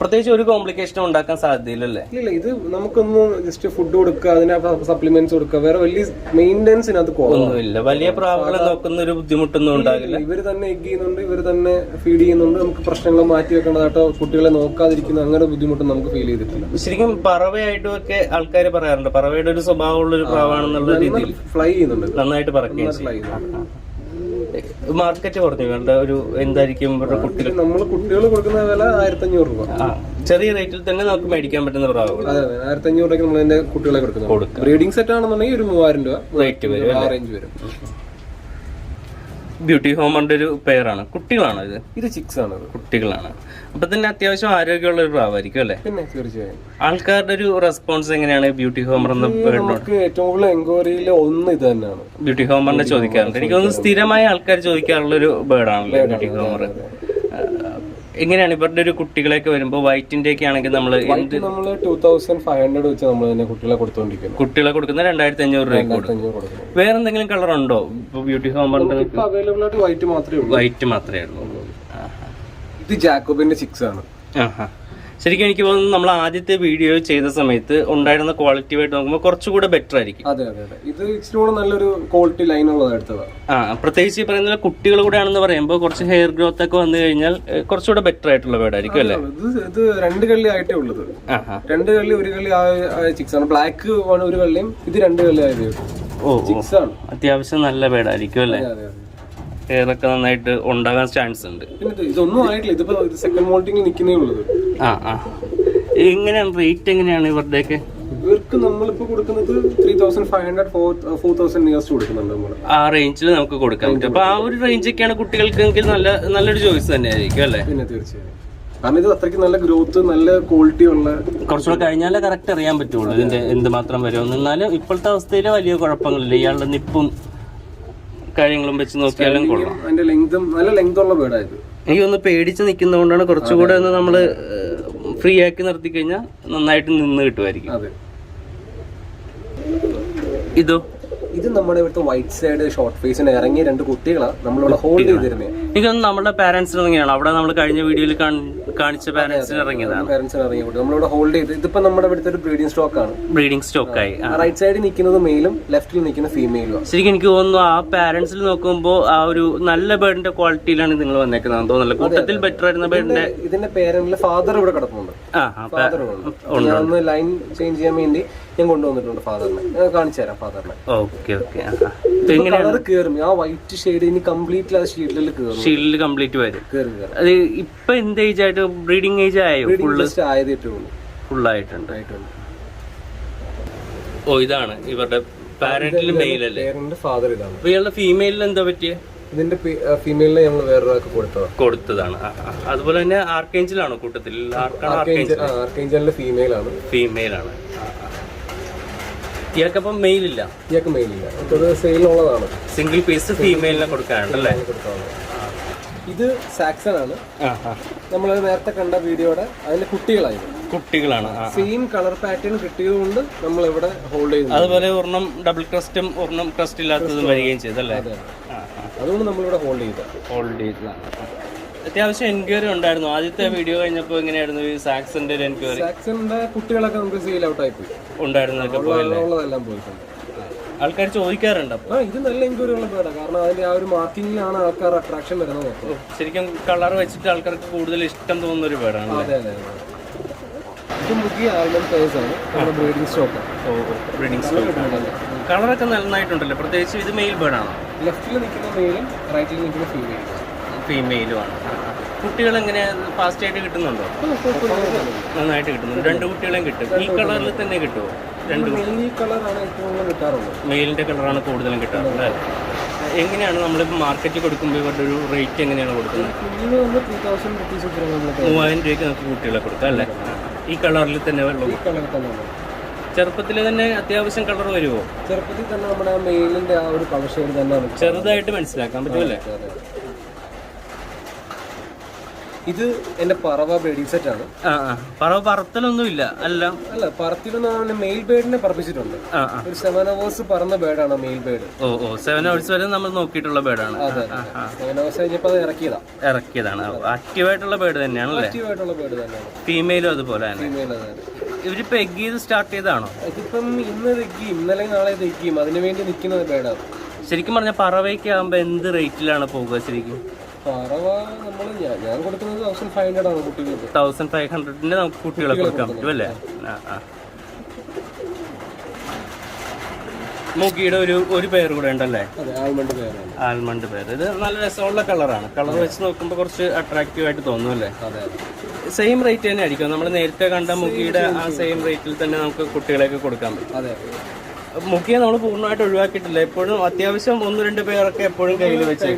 പ്രത്യേകിച്ച് ഒരു കോംപ്ലിക്കേഷനും ഉണ്ടാക്കാൻ സാധ്യതയില്ലല്ലേ? ഇല്ല, ഇത് നമുക്കൊന്ന് ജസ്റ്റ് ഫുഡ് കൊടുക്കുക, അതിന് സപ്ലിമെന്റ്സ് കൊടുക്കുക, വേറെ വലിയ മെയിൻ്റെനൻസ് ഇതിനകത്ത് ഒന്നുമില്ല. വലിയ പ്രാവുകളെ നോക്കുന്ന ഒരു ബുദ്ധിമുട്ടൊന്നും ഉണ്ടാകില്ല. ഇവർ തന്നെ എഗ് ചെയ്യുന്നുണ്ട്, ഇവർ തന്നെ ഫീഡ് ചെയ്യുന്നുണ്ട്. നമുക്ക് പ്രശ്നങ്ങൾ മാറ്റി വെക്കേണ്ടതായിട്ടോ കുട്ടികളെ നോക്കാതിരിക്കുന്ന അങ്ങനെ ബുദ്ധിമുട്ടും നമുക്ക് ഫീൽ ചെയ്തിട്ടില്ല. ശരിക്കും പറവയായിട്ടും ഒക്കെ ആൾക്കാർ പറയാറുണ്ട്, പറവയുടെ ഒരു സ്വഭാവമുള്ള ഒരു പ്രാവാണെന്നുള്ള രീതിയിൽ ഫ്ലൈ ചെയ്യുന്നുണ്ട്, നന്നായിട്ട് പറക്കുകയും ചെയ്യും. മാർക്കറ്റ് പറഞ്ഞു വേണ്ട ഒരു എന്തായിരിക്കും കുട്ടികൾ? നമ്മൾ കുട്ടികൾ കൊടുക്കുന്ന വില 1500 രൂപ. ചെറിയ റേറ്റിൽ തന്നെ നമുക്ക് മേടിക്കാൻ പറ്റുന്ന പ്രാവുകൾ. 1500 രൂപയ്ക്ക് നമ്മൾ അതിന്റെ കുട്ടികളെ കൊടുക്കുന്നത്. ബ്രീഡിംഗ് സെറ്റ് ആണെന്നുണ്ടെങ്കിൽ ഒരു 3000 രൂപ റേറ്റ് വരും, ആ റേഞ്ച് വരും. ബ്യൂട്ടി ഹോമറിന്റെ ഒരു പെയറാണ്. കുട്ടികളാണ് ഇത് ചിക്സ് ആണ്, കുട്ടികളാണ്. അപ്പൊ തന്നെ അത്യാവശ്യം ആരോഗ്യമുള്ള ഒരു പ്രാവായിരിക്കും അല്ലേ? പിന്നെ തീർച്ചയായും. ആൾക്കാരുടെ ഒരു റെസ്പോൺസ് എങ്ങനെയാണ് ബ്യൂട്ടി ഹോമർ എന്ന നമുക്ക് ഏറ്റവും കൂടുതൽ എൻക്വയറിയിൽ ഒന്ന് ഇത് തന്നെയാണ്, ബ്യൂട്ടി ഹോമറിനെ ചോദിക്കാറുണ്ട്. എനിക്ക് തോന്നുന്നു സ്ഥിരമായ ആൾക്കാർ ചോദിക്കാറുള്ള ഒരു ബേർഡാണല്ലോ ബ്യൂട്ടി ഹോമർ. എങ്ങനെയാണ് ഇവരുടെ ഒരു കുട്ടികളൊക്കെ വരുമ്പോൾ വൈറ്റിന്റെ ഒക്കെ ആണെങ്കിൽ നമ്മൾ 2500 വെച്ച് നമ്മൾ തന്നെ കുട്ടികളെ കൊടുത്തോണ്ടിരിക്കുന്നത്. കുട്ടികളെ കൊടുക്കുന്ന 2500 രൂപ കൊടുക്കും. വേറെ എന്തെങ്കിലും കളർ ഉണ്ടോ ഇപ്പൊ ബ്യൂട്ടി ഹോമറിന്റെ? അവൈലബിൾ ആയിട്ട് വൈറ്റ് മാത്രമേ ഉള്ളൂ. വൈറ്റ് മാത്രമേ ഉള്ളൂ. ഇത് ജാക്കോബിന്റെ 6 ആണ്. ശരിക്കും എനിക്ക് തോന്നുന്നു നമ്മൾ ആദ്യത്തെ വീഡിയോ ചെയ്ത സമയത്ത് ഉണ്ടായിരുന്ന ക്വാളിറ്റി ആയിട്ട് നോക്കുമ്പോൾ കുറച്ചുകൂടെ ബെറ്റർ ആയിരിക്കും. അതെ, ഇത് ഇച്ചിരി നല്ലൊരു ക്വാളിറ്റി ലൈൻ ഉള്ളത് എടുത്തതാണ്. പ്രത്യേകിച്ച് ഈ പറയുന്ന കുട്ടികൾ കൂടെ ആണെന്ന് പറയുമ്പോൾ കുറച്ച് ഹെയർ ഗ്രോത്ത് ഒക്കെ വന്നു കഴിഞ്ഞാൽ കുറച്ചുകൂടെ ബെറ്റർ ആയിട്ടുള്ള ബേർഡായിരിക്കും അല്ലേ? ഇത് 2 കള്ളി ആയിട്ടേ ഉള്ളത്. 2 കള്ളി 1 കള്ളി ആയ 6 ആണ്. ബ്ലാക്ക് ഒരു കള്ളിയും ഇത് 2 കള്ളി ആയത് 6 ആണ്. അത്യാവശ്യം നല്ല ബേർഡായിരിക്കും അല്ലേ? ഹെയറൊക്കെ നന്നായിട്ട് ഉണ്ടാകാൻ ചാൻസ് ഉണ്ട്. ഇതൊന്നും ആയിട്ടില്ല, ഇതിപ്പോ സെക്കൻഡ് മോൾട്ടിംഗ് നിൽക്കുന്നേ ഉള്ളത്. എങ്ങനെയാണ് റേറ്റ് എങ്ങനെയാണ് ഇവരുടെയൊക്കെ? ഇവർക്ക് നമ്മളിപ്പോ കൊടുക്കുന്നത് 3500-4000 നിയർസ്റ്റ് കൊടുക്കുന്നുണ്ട് നമ്മൾ. ആ റേഞ്ചിൽ നമുക്ക് കൊടുക്കാൻ പറ്റും. അപ്പൊ ആ ഒരു റേഞ്ചൊക്കെയാണ് കുട്ടികൾക്ക് നല്ലൊരു ചോയ്സ് തന്നെ ആയിരിക്കും അല്ലേ? പിന്നെ തീർച്ചയായും. കാരണം ഇത് അത്രയ്ക്ക് നല്ല ഗ്രോത്ത്, നല്ല ക്വാളിറ്റി ഉള്ള. കുറച്ചുകൂടെ കഴിഞ്ഞാലേ കറക്റ്റ് അറിയാൻ പറ്റുള്ളൂ ഇതിന്റെ എന്തുമാത്രം വരുമെന്ന്. എന്നാലും ഇപ്പോഴത്തെ അവസ്ഥയിൽ വലിയ കുഴപ്പങ്ങളില്ല. ഇയാളുടെ നിപ്പും കാര്യങ്ങളും വെച്ച് നോക്കിയാലും കൊള്ളാം. അതിന്റെ ലെങ്തും നല്ല ലെങ്ത് ഉള്ള ബേർഡായത്. എനിക്കൊന്ന് പേടിച്ച് നിൽക്കുന്നതുകൊണ്ടാണ്. കുറച്ചുകൂടെ ഒന്ന് നമ്മള് ഫ്രീ ആക്കി നിർത്തി കഴിഞ്ഞാൽ നന്നായിട്ട് നിന്ന് കിട്ടുമായിരിക്കും. ഇത് നമ്മുടെ ഇവിടുത്തെ വൈറ്റ് സൈഡ് ഷോർട്ട് ഫേസിന് ഇറങ്ങിയ 2 കുട്ടികളാണ് നമ്മളിവിടെ ഹോൾഡ് ചെയ്തിരുന്നത്. എനിക്കൊന്ന് നമ്മുടെ പാരന്റ്സിന് ഇറങ്ങിയാണ്. അവിടെ നമ്മൾ കഴിഞ്ഞ വീഡിയോയിൽ കാണിച്ച പാരന്റ്സിന് ഇറങ്ങിയതാണ്. നമ്മളിവിടെ ഹോൾഡ് ചെയ്ത് ഇതിപ്പോ നമ്മുടെ ഇവിടുത്തെ ഒരു ബ്രീഡിംഗ് സ്റ്റോക്ക് ആണ്. ബ്രീഡിംഗ് സ്റ്റോക്കായി. റൈറ്റ് സൈഡിൽ നിൽക്കുന്നത് മെയിലും ലെഫ്റ്റിൽ നിൽക്കുന്ന ഫീമെയിലും. ശരിക്കും എനിക്ക് തോന്നുന്നു ആ പാരന്റ്സിൽ നോക്കുമ്പോൾ ആ ഒരു നല്ല ബേർഡിന്റെ ക്വാളിറ്റിയിലാണ് നിങ്ങൾ വന്നേക്കുന്നത് തോന്നുന്നില്ല. കൂട്ടത്തിൽ ബെറ്റർ ആയിരുന്ന ബേർഡിന്റെ ഇതിന്റെ പേരന്റിലെ ഫാദർ ഇവിടെ കിടക്കുന്നുണ്ട്. ഫാദർ ലൈൻ ചേഞ്ച് ചെയ്യാൻ വേണ്ടി ഞാൻ കൊണ്ടുവന്നിട്ടുണ്ട് ഫാദറിനെ. കാണിച്ചു തരാം ഫാദറിനെ. ആ വൈറ്റ് ഷെയ്ഡ് ഇനി കംപ്ലീറ്റ്ലി ഷീൽഡിൽ കംപ്ലീറ്റ് വരും. അത് ഇപ്പൊ എന്ത് ഏജ് ആയിട്ട് ബ്രീഡിംഗ് ഏജ് ആയോ? ഫുള്ളായിട്ടുണ്ട്. ഓ ഇതാണ് ഇവരുടെ പാരന്റിൽ മെയിൽ അല്ലേ? ഫാദർ ഇതാണ്. അപ്പൊ ഇയാളുടെ ഫീമെയിലിന് എന്താ പറ്റിയ? ഇതിന്റെ ഫീമെയിലിനെ ഞങ്ങൾ വേറൊരാൾക്ക് കൊടുത്തതാണ്. അതുപോലെ തന്നെ ആർക്കേഞ്ചിലാണോ കൂട്ടത്തിൽ? ആർക്കേഞ്ചലിന്റെ ഫീമെയിൽ ആണ്. ഇയാൾക്കപ്പം മെയിൽ ഇല്ല? ഇയാൾക്ക് മെയിൽ ഇല്ല. സെയിലുള്ളതാണ്. സിംഗിൾ പീസ് ഫീമെയിലിനെ കൊടുക്കാനുണ്ടല്ലേ? ഇത് സാക്സൺ ആണ്. നമ്മൾ നേരത്തെ കണ്ട വീഡിയോയുടെ അതിന്റെ കുട്ടികളാണ്. സെയിം കളർ പാറ്റേൺ കിട്ടിയതുകൊണ്ട് നമ്മൾ ഇവിടെ ഹോൾഡ് ചെയ്യുന്നു. അതുപോലെ ഒരെണ്ണം ഡബിൾ ക്രസ്റ്റും ഒരെണ്ണം ക്രസ്റ്റ് ഇല്ലാത്തതും വരികയും ചെയ്തല്ലേ? അതുകൊണ്ട് നമ്മളിവിടെ ഹോൾഡ് ചെയ്തതാണ്. അത്യാവശ്യം എൻക്വയറി ഉണ്ടായിരുന്നു. ആദ്യത്തെ വീഡിയോ കഴിഞ്ഞപ്പോൾ എങ്ങനെയായിരുന്നു ഈ സാക്സന്റെ ഒരു എൻക്വയറി? സാക്സന്റെ കുട്ടികളൊക്കെ നമുക്ക് സെയിൽ ഔട്ട് ആയി പോയി. ഉണ്ടായിരുന്നതൊക്കെ ഉള്ളതെല്ലാം പോയിട്ടുണ്ട്. ആൾക്കാർ ചോദിക്കാറുണ്ട്. ഇത് നല്ല എൻക്വയറി ഉള്ള പേടാ. കാരണം അതിന്റെ ആ ഒരു മാർക്കിങ്ങിലാണ് ആൾക്കാർ അട്രാക്ഷൻ വരുന്നത്. ശരിക്കും കളർ വെച്ചിട്ട് ആൾക്കാർക്ക് കൂടുതൽ ഇഷ്ടം തോന്നുന്ന ഒരു പേടാണ്. അതെ. ഇത് മുഖ്യ ആൽമണ്ട് പേഴ്സ് ആണ്. നമ്മുടെ ബ്രീഡിംഗ് സ്റ്റോക്ക്. Breeding stock. കളറൊക്കെ നന്നായിട്ടുണ്ടല്ലോ. പ്രത്യേകിച്ച് ഇത് മെയിൽ ബേർഡാണോ? ലെഫ്റ്റിൽ നിൽക്കുന്ന മെയിലും റൈറ്റിൽ നിൽക്കുന്ന ഫീമെയിലുമാണ്. കുട്ടികൾ എങ്ങനെ ഫാസ്റ്റ് ആയിട്ട് കിട്ടുന്നുണ്ടോ? നന്നായിട്ട് കിട്ടുന്നുണ്ട്. 2 കുട്ടികളെയും കിട്ടും. ഈ കളറിൽ തന്നെ കിട്ടുമോ? 2 മെയിലിന്റെ കളറാണ് കൂടുതലും കിട്ടാറുള്ളത്. എങ്ങനെയാണ് നമ്മൾ മാർക്കറ്റിൽ കൊടുക്കുമ്പോൾ ഇവരുടെ ഒരു റേറ്റ് എങ്ങനെയാണ് കൊടുക്കുന്നത്? 3000 രൂപയ്ക്ക് നമുക്ക് കുട്ടികളെ കൊടുക്കാം അല്ലേ? ഈ കളറിൽ തന്നെ വെള്ളം. ചെറുപ്പത്തിൽ തന്നെ അത്യാവശ്യം കളർ വരുമോ? ചെറുപ്പത്തിൽ തന്നെ നമ്മുടെ മെയിലിന്റെ ആ ഒരു കളർ ഷെയ്ഡ് തന്നെ ചെറുതായിട്ട് മനസ്സിലാക്കാൻ പറ്റുമല്ലേ? ഇത് എന്റെ പറവ ബ്രീഡിംഗ് സെറ്റ് ആണ്. പറവ പറത്തലൊന്നുമില്ല. അല്ല പറത്തിലൊന്നും മെയിൽ ബേർഡിനെ പറപ്പിച്ചിട്ടുണ്ട്. ഒരു 7 hours പറന്ന ബേർഡാണ് മെയിൽ ബേർഡ്. 7 hours വരെ നമ്മൾ നോക്കിയിട്ടുള്ള ബേർഡാണ്. 7 hours കഴിഞ്ഞപ്പോൾ അത് ഇറക്കിയതാണ്. ആക്റ്റീവായിട്ടുള്ള ബേർഡ് തന്നെയാണല്ലേ? ഫീമെയിലും അതുപോലെ തന്നെ. ഇവരിപ്പോ എഗ് ചെയ്ത് സ്റ്റാർട്ട് ചെയ്താണോ? ഇതിപ്പം ഇന്ന് തെക്കും, ഇന്നലെ നാളെ തെക്കും. അതിനു വേണ്ടി നിൽക്കുന്ന ബേർഡാണ്. ശരിക്കും പറഞ്ഞാൽ പറവയ്ക്ക് ആകുമ്പോ എന്ത് റേറ്റിലാണ് പോകുക ശരിക്കും? പറവ ഞാൻ കൊടുക്കുന്നത് 1500 ആണ് കുട്ടികൾക്ക്. 1500 നമുക്ക് കുട്ടികളെ കൊടുക്കാൻ പറ്റും അല്ലേ? മൂക്കിയുടെ ഒരു പേര് കൂടെ ഉണ്ടല്ലേ? ആൽമണ്ട് പേര്. ഇത് നല്ല രസമുള്ള കളറാണ്. കളർ വെച്ച് നോക്കുമ്പോൾ കുറച്ച് അട്രാക്റ്റീവ് ആയിട്ട് തോന്നും അല്ലേ? സെയിം റേറ്റ് തന്നെ ആയിരിക്കും. നമ്മൾ നേരത്തെ കണ്ട മുക്കിയുടെ ആ സെയിം റേറ്റിൽ തന്നെ നമുക്ക് കുട്ടികളെയൊക്കെ കൊടുക്കാൻ പറ്റും. മുക്കിയെ നമ്മൾ പൂർണ്ണമായിട്ട് ഒഴിവാക്കിയിട്ടില്ല. എപ്പോഴും അത്യാവശ്യം 1-2 പേരൊക്കെ എപ്പോഴും കയ്യിൽ വെച്ച്.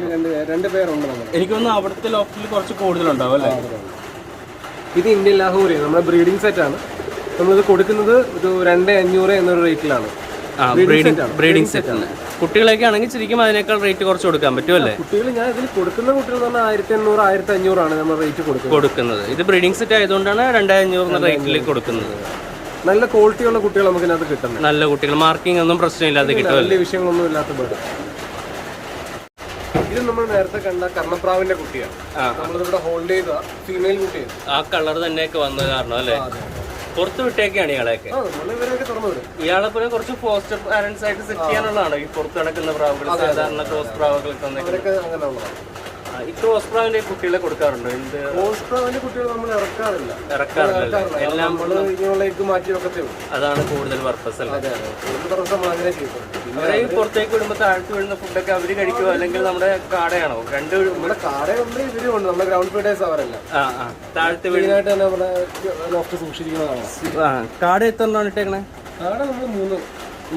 2 പേരുണ്ട്. എനിക്കൊന്ന് അവിടുത്തെ ലോക്കലിൽ കുറച്ച് കൂടുതലുണ്ടാവും അല്ലേ? ഇത് ഇന്ത്യൻ ലാഹോറി നമ്മുടെ ബ്രീഡിംഗ് സെറ്റ് ആണ്. നമ്മളിത് കൊടുക്കുന്നത് ഒരു 2500 എന്നൊരു റേറ്റിലാണ്. ബ്രീഡിംഗ് സെറ്റ് ആണ്. കുട്ടികളൊക്കെ ആണെങ്കിൽ ശരിക്കും അതിനേക്കാൾ റേറ്റ് കുറച്ച് കൊടുക്കാൻ പറ്റുമല്ലേ? കുട്ടികൾ ഞാൻ ഇതിൽ കൊടുക്കുന്ന കുട്ടികൾ പറഞ്ഞാൽ 1800 1500 ആണ് നമ്മൾ റേറ്റ് കൊടുക്കുന്നത്. ഇത് ബ്രീഡിംഗ് സെറ്റ് ആയതുകൊണ്ടാണ് 2500 റേറ്റിൽ കൊടുക്കുന്നത്. നല്ല ക്വാളിറ്റിയുള്ള കുട്ടികൾ നമുക്ക് ഇതിനകത്ത് കിട്ടുന്നത്. നല്ല കുട്ടികൾ, മാർക്കിംഗ് ഒന്നും പ്രശ്നമില്ലാതെ കിട്ടും. വലിയ വിഷയങ്ങളൊന്നും ഇല്ലാത്ത ബേർഡ്. ഇത് നമ്മൾ നേരത്തെ കണ്ട കർണപ്രാവിന്റെ കുട്ടിയാണ്. നമ്മളിവിടെ ഹോൾഡ് ചെയ്ത ഫീമെയിൽ കുട്ടിയാണ്. ആ കളർ തന്നെയൊക്കെ വന്നത് കാരണം അല്ലേ? പുറത്ത് വിട്ടേക്കാണ് ഇയാളെയൊക്കെ. ഇയാളെ പോലെ കുറച്ച് ഫോസ്റ്റർ പാരന്റ്സ് ആയിട്ട് സെറ്റ് ചെയ്യാനുള്ളതാണ് ഈ പുറത്ത് നടക്കുന്ന പ്രാവുകൾ. സാധാരണ ക്രോസ് പ്രാവുകളൊക്കെ അങ്ങനെയുള്ളതാണ്. ഈ ക്രോസ് പ്രാവിന്റെ കുട്ടികളെ കൊടുക്കാറുണ്ടോ? ക്രോസ് പ്രാവിന്റെ കുട്ടികൾ നമ്മൾ ഇറക്കാറില്ല. എല്ലാം മാറ്റി വെക്കത്തേ ഉള്ളൂ. അതാണ് കൂടുതൽ പർപ്പസ് അല്ലേ? അവരെ പുറത്തേക്ക് വിടുമ്പോൾ താഴ്ത്തി വീഴുന്ന ഫുഡൊക്കെ അവര് കഴിക്കുമോ അല്ലെങ്കിൽ നമ്മുടെ കാടയാണോ? നമ്മുടെ കാടയുണ്ട്, ഇവരുണ്ട്. നമ്മുടെ ഗ്രൗണ്ട് ഫീഡേഴ്സ് അവരല്ല. താഴ്ത്തി വീടായിട്ട് തന്നെ നമ്മുടെ ലോഫ്റ്റ് സൂക്ഷിക്കുന്നതാണ്. കാട എത്ര എണ്ണം ഇട്ടേക്കണേ? കാട നമ്മൾ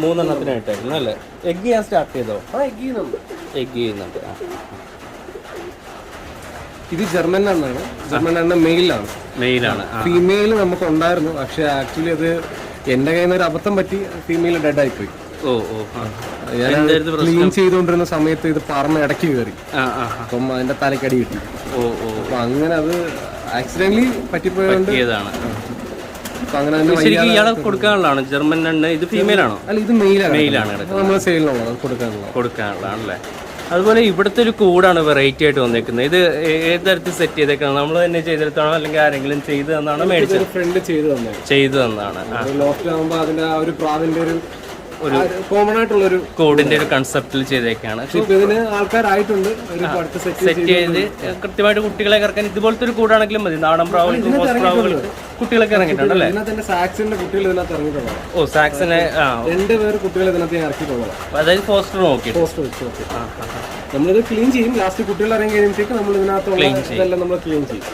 3 എണ്ണത്തിനാണ് ഇട്ടേക്കുന്നത് അല്ലേ? എഗ് ചെയ്യാൻ സ്റ്റാർട്ട് ചെയ്തോ? എഗ് ചെയ്യുന്നുണ്ട്. ഇത് ജർമ്മൻ എണ്ണാണ്. ജർമ്മൻ എണ്ണ മെയിലാണ്. ഫീമെയിൽ നമുക്ക് ഉണ്ടായിരുന്നു. പക്ഷെ ആക്ച്വലി അത് എന്റെ കയ്യിൽ നിന്ന് ഒരു അബദ്ധം പറ്റി. ഫീമെയിൽ ഡെഡ് ആയിപ്പോയി. ഞാൻ ക്ലീൻ ചെയ്തുകൊണ്ടിരുന്ന സമയത്ത് ഇത് പറന്ന് ഇടയ്ക്ക് കയറി. അപ്പം അതിന്റെ തലക്കടി കിട്ടി. അപ്പൊ അങ്ങനെ അത് ആക്സിഡന്റലി പറ്റിപ്പോയതുകൊണ്ട് ഇയാളെ കൊടുക്കാനുള്ളതാണ് ജർമ്മൻ എണ്ണ. ഇത് ഫീമെയിലാണോ? അല്ല, ഇത് മെയിലാണ്. നമ്മൾ സെയിലിനുള്ളത് കൊടുക്കാനുള്ളതാണല്ലേ? അതുപോലെ ഇവിടുത്തെ ഒരു കൂടാണ് വെറൈറ്റി ആയിട്ട് വന്നേക്കുന്നത്. ഇത് ഏത് തരത്തിൽ സെറ്റ് ചെയ്തേക്കുന്നത്? നമ്മൾ തന്നെ ചെയ്തെടുത്താണോ അല്ലെങ്കിൽ ആരെങ്കിലും ചെയ്തു തന്നാണോ? മേടിച്ചത്? ഫ്രണ്ട് ചെയ്തു തന്നാണ്. അതിന്റെ ആ ഒരു പ്രാവിന്റെ ഒരു കോമൺ ആയിട്ടുള്ള ഒരു കോഡിന്റെ ഒരു കൺസെപ്റ്റിൽ ചെയ്തേക്കാണ്. ഇതിന് ആൾക്കാരായിട്ടുണ്ട് സെറ്റ് ചെയ്ത് കൃത്യമായിട്ട് കുട്ടികളെ ഇറക്കാൻ ഇതുപോലത്തെ ഒരു കൂടാണെങ്കിലും മതി. നാടൻ പ്രാവുകൾക്ക് കുട്ടികളൊക്കെ ഇറങ്ങിയിട്ടുണ്ട് അല്ലേ? സാക്സിന്റെ കുട്ടികൾ ഇതിനകത്ത് ഇറങ്ങിയിട്ടുള്ളത്. സാക്സിനെ 2 പേര് കുട്ടികൾ ഇതിനകത്ത് ഇറക്കിയിട്ടുള്ളത്. അതായത് ഫോസ്റ്റർ നോക്കി നമ്മളിത് ക്ലീൻ ചെയ്യും. ലാസ്റ്റ് കുട്ടികൾ ഇറങ്ങി കഴിയുമ്പോഴത്തേക്ക് നമ്മൾ ഇതിനകത്ത് നമ്മൾ ക്ലീൻ ചെയ്യും.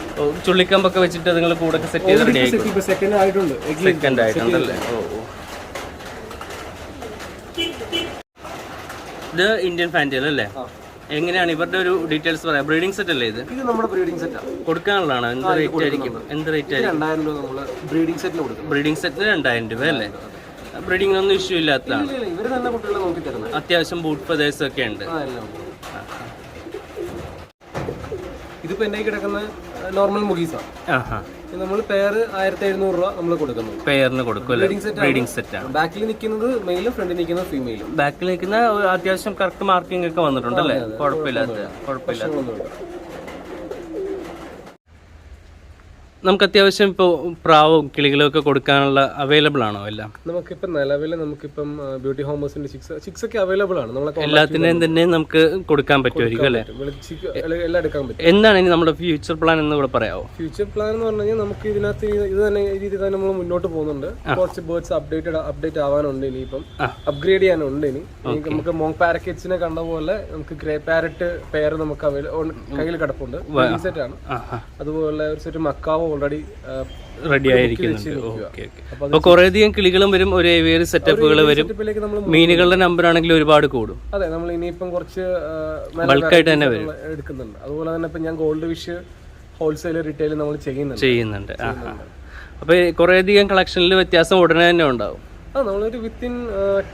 ചുള്ളിക്കമ്പൊക്കെ വെച്ചിട്ട് നിങ്ങൾ കൂടെ സെറ്റ് ചെയ്ത് റെഡി ആയി. സെക്കൻഡ് ആയിട്ടുണ്ട്. സെക്കൻഡ് ആയിട്ടുണ്ടല്ലേ? ഇത് ഇന്ത്യൻ ഫാൻറ്റൽ അല്ലേ? എങ്ങനെയാണ് ഇവരുടെ ഒരു ഡീറ്റെയിൽസ് പറയാം? ബ്രീഡിംഗ് സെറ്റ് അല്ലേ ഇത്? ഇത് നമ്മുടെ ബ്രീഡിംഗ് സെറ്റാണ്. കൊടുക്കാനുള്ളതാണ്. എന്ത് റേറ്റ് ആയിരിക്കും? എന്ത് റേറ്റ് ആയിരിക്കും? 2000 രൂപ നമ്മൾ ബ്രീഡിംഗ് സെറ്റിന് കൊടുക്കും. ബ്രീഡിംഗ് സെറ്റിന് 2000 രൂപ അല്ലേ? ബ്രീഡിങ്ങിനൊന്നും ഇഷ്യൂ ഇല്ലാത്തതാണ്. ഇവർ തന്നെ കുട്ടികളെ നോക്കി തരുന്നത്. അത്യാവശ്യം ബൂട്ട് ഫെദേഴ്സ് ഒക്കെ ഉണ്ട്. ഇതിപ്പോ എന്റെ കിടക്കുന്ന നോർമൽ മുഗീസാണ്. നമ്മൾ പെയർ 1700 രൂപ നമ്മൾ കൊടുക്കുന്നു. പെയറിന് കൊടുക്കും അല്ലേ? ബ്രീഡിംഗ് സെറ്റ് ആണ്. ബാക്കിൽ നിൽക്കുന്നത് മെയിലും ഫ്രണ്ടിൽ നിൽക്കുന്നത് ഫീമെയിലും. ബാക്കിൽ നിൽക്കുന്ന അത്യാവശ്യം കറക്റ്റ് മാർക്കിംഗ് ഒക്കെ വന്നിട്ടുണ്ട് അല്ലേ? കുഴപ്പമില്ലാത്ത. നമുക്ക് അത്യാവശ്യം ഇപ്പോൾ പ്രാവും കിളികളും ഒക്കെ കൊടുക്കാനുള്ള അവൈലബിൾ ആണോ എല്ലാം? നമുക്കിപ്പം നിലവിൽ നമുക്കിപ്പം ബ്യൂട്ടി ഹോമേഴ്സിന്റെ ചിക്സ് ഒക്കെ അവൈലബിൾ ആണ്. നമ്മളെ എല്ലാത്തിൻ്റെയും തന്നെ നമുക്ക് കൊടുക്കാൻ പറ്റുമായിരിക്കും അല്ലേ? എല്ലാം എടുക്കാൻ പറ്റും. എന്താണ് ഇനി നമ്മുടെ ഫ്യൂച്ചർ പ്ലാൻ എന്ന് കൂടെ പറയാമോ? ഫ്യൂച്ചർ പ്ലാൻ എന്ന് പറഞ്ഞു കഴിഞ്ഞാൽ നമുക്ക് ഇതിനകത്ത് ഇത് തന്നെ ഈ രീതിയിൽ തന്നെ നമ്മൾ മുന്നോട്ട് പോകുന്നുണ്ട്. കുറച്ച് ബേർഡ്സ് അപ്ഡേറ്റ് ആവാനുണ്ട്. ഇനിയിപ്പം അപ്ഗ്രേഡ് ചെയ്യാനുണ്ട്. ഇനി നമുക്ക് മോങ് പാരക്കറ്റ്സിനെ കണ്ട പോലെ നമുക്ക് ഗ്രേ പാരറ്റ് പെയർ നമുക്ക് കയ്യിൽ കിടപ്പുണ്ട്. സെറ്റ് ആണ്. അതുപോലെ ഒരു സെറ്റ് മക്കാവോ ഓൾറെഡി റെഡി ആയിരിക്കുന്നുണ്ട്. അപ്പൊ കുറേയധികം കിളികളും വരും, ഒരു ഏവിയറി സെറ്റപ്പുകൾ വരും. മീനുകളുടെ നമ്പർ ആണെങ്കിൽ ഒരുപാട് കൂടും. അതെ, നമ്മൾ ഇനിയിപ്പം കുറച്ച് ബൾക്കായിട്ട് തന്നെ വരും എടുക്കുന്നുണ്ട്. അതുപോലെ തന്നെ ഇപ്പം ഞാൻ ഗോൾഡ് ഫിഷ് ഹോൾസെയിൽ റീറ്റെയിൽ നമ്മൾ ചെയ്യുന്നുണ്ട്. അപ്പൊ കുറേയധികം കളക്ഷനിൽ വ്യത്യാസം ഉടനെ തന്നെ ഉണ്ടാവും. നമ്മളൊരു വിത്തിൻ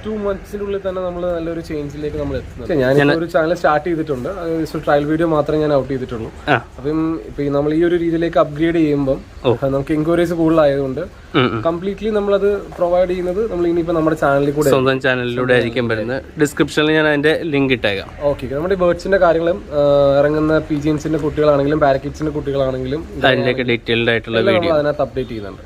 2 months തന്നെ നമ്മൾ നല്ലൊരു ചേഞ്ചിലേക്ക് നമ്മൾ എത്തുന്നത്. ഞാൻ ഒരു ചാനൽ സ്റ്റാർട്ട് ചെയ്തിട്ടുണ്ട്. ട്രയൽ വീഡിയോ മാത്രമേ ഞാൻ ഔട്ട് ചെയ്തിട്ടുള്ളൂ. അപ്പം ഇപ്പൊ നമ്മൾ ഈ ഒരു രീതിയിലേക്ക് അപ്ഗ്രേഡ് ചെയ്യുമ്പോൾ നമുക്ക് എൻക്വയറീസ് കൂടുതലായതുകൊണ്ട് കംപ്ലീറ്റ്ലി നമ്മളത് പ്രൊവൈഡ് ചെയ്യുന്നത് നമ്മൾ ഇനിയിപ്പോ നമ്മുടെ ചാനലിൽ കൂടെ, സ്വന്തം ചാനലിലൂടെ ആയിരിക്കും വരുന്നത്. ഡിസ്ക്രിപ്ഷനിൽ ഞാൻ അതിന്റെ ലിങ്ക് ഇട്ടേക്കാം. ഓക്കെ. നമ്മുടെ ബേർഡ്സിന്റെ കാര്യങ്ങളും ഇറങ്ങുന്ന പീജിയൻസിന്റെ കുട്ടികളാണെങ്കിലും പാരക്കിറ്റ്സിന്റെ കുട്ടികളാണെങ്കിലും അതിന്റെയൊക്കെ ഡീറ്റെയിൽഡ് ആയിട്ടുള്ള വീഡിയോ അതിനകത്ത് അപ്ഡേറ്റ് ചെയ്യുന്നുണ്ട്.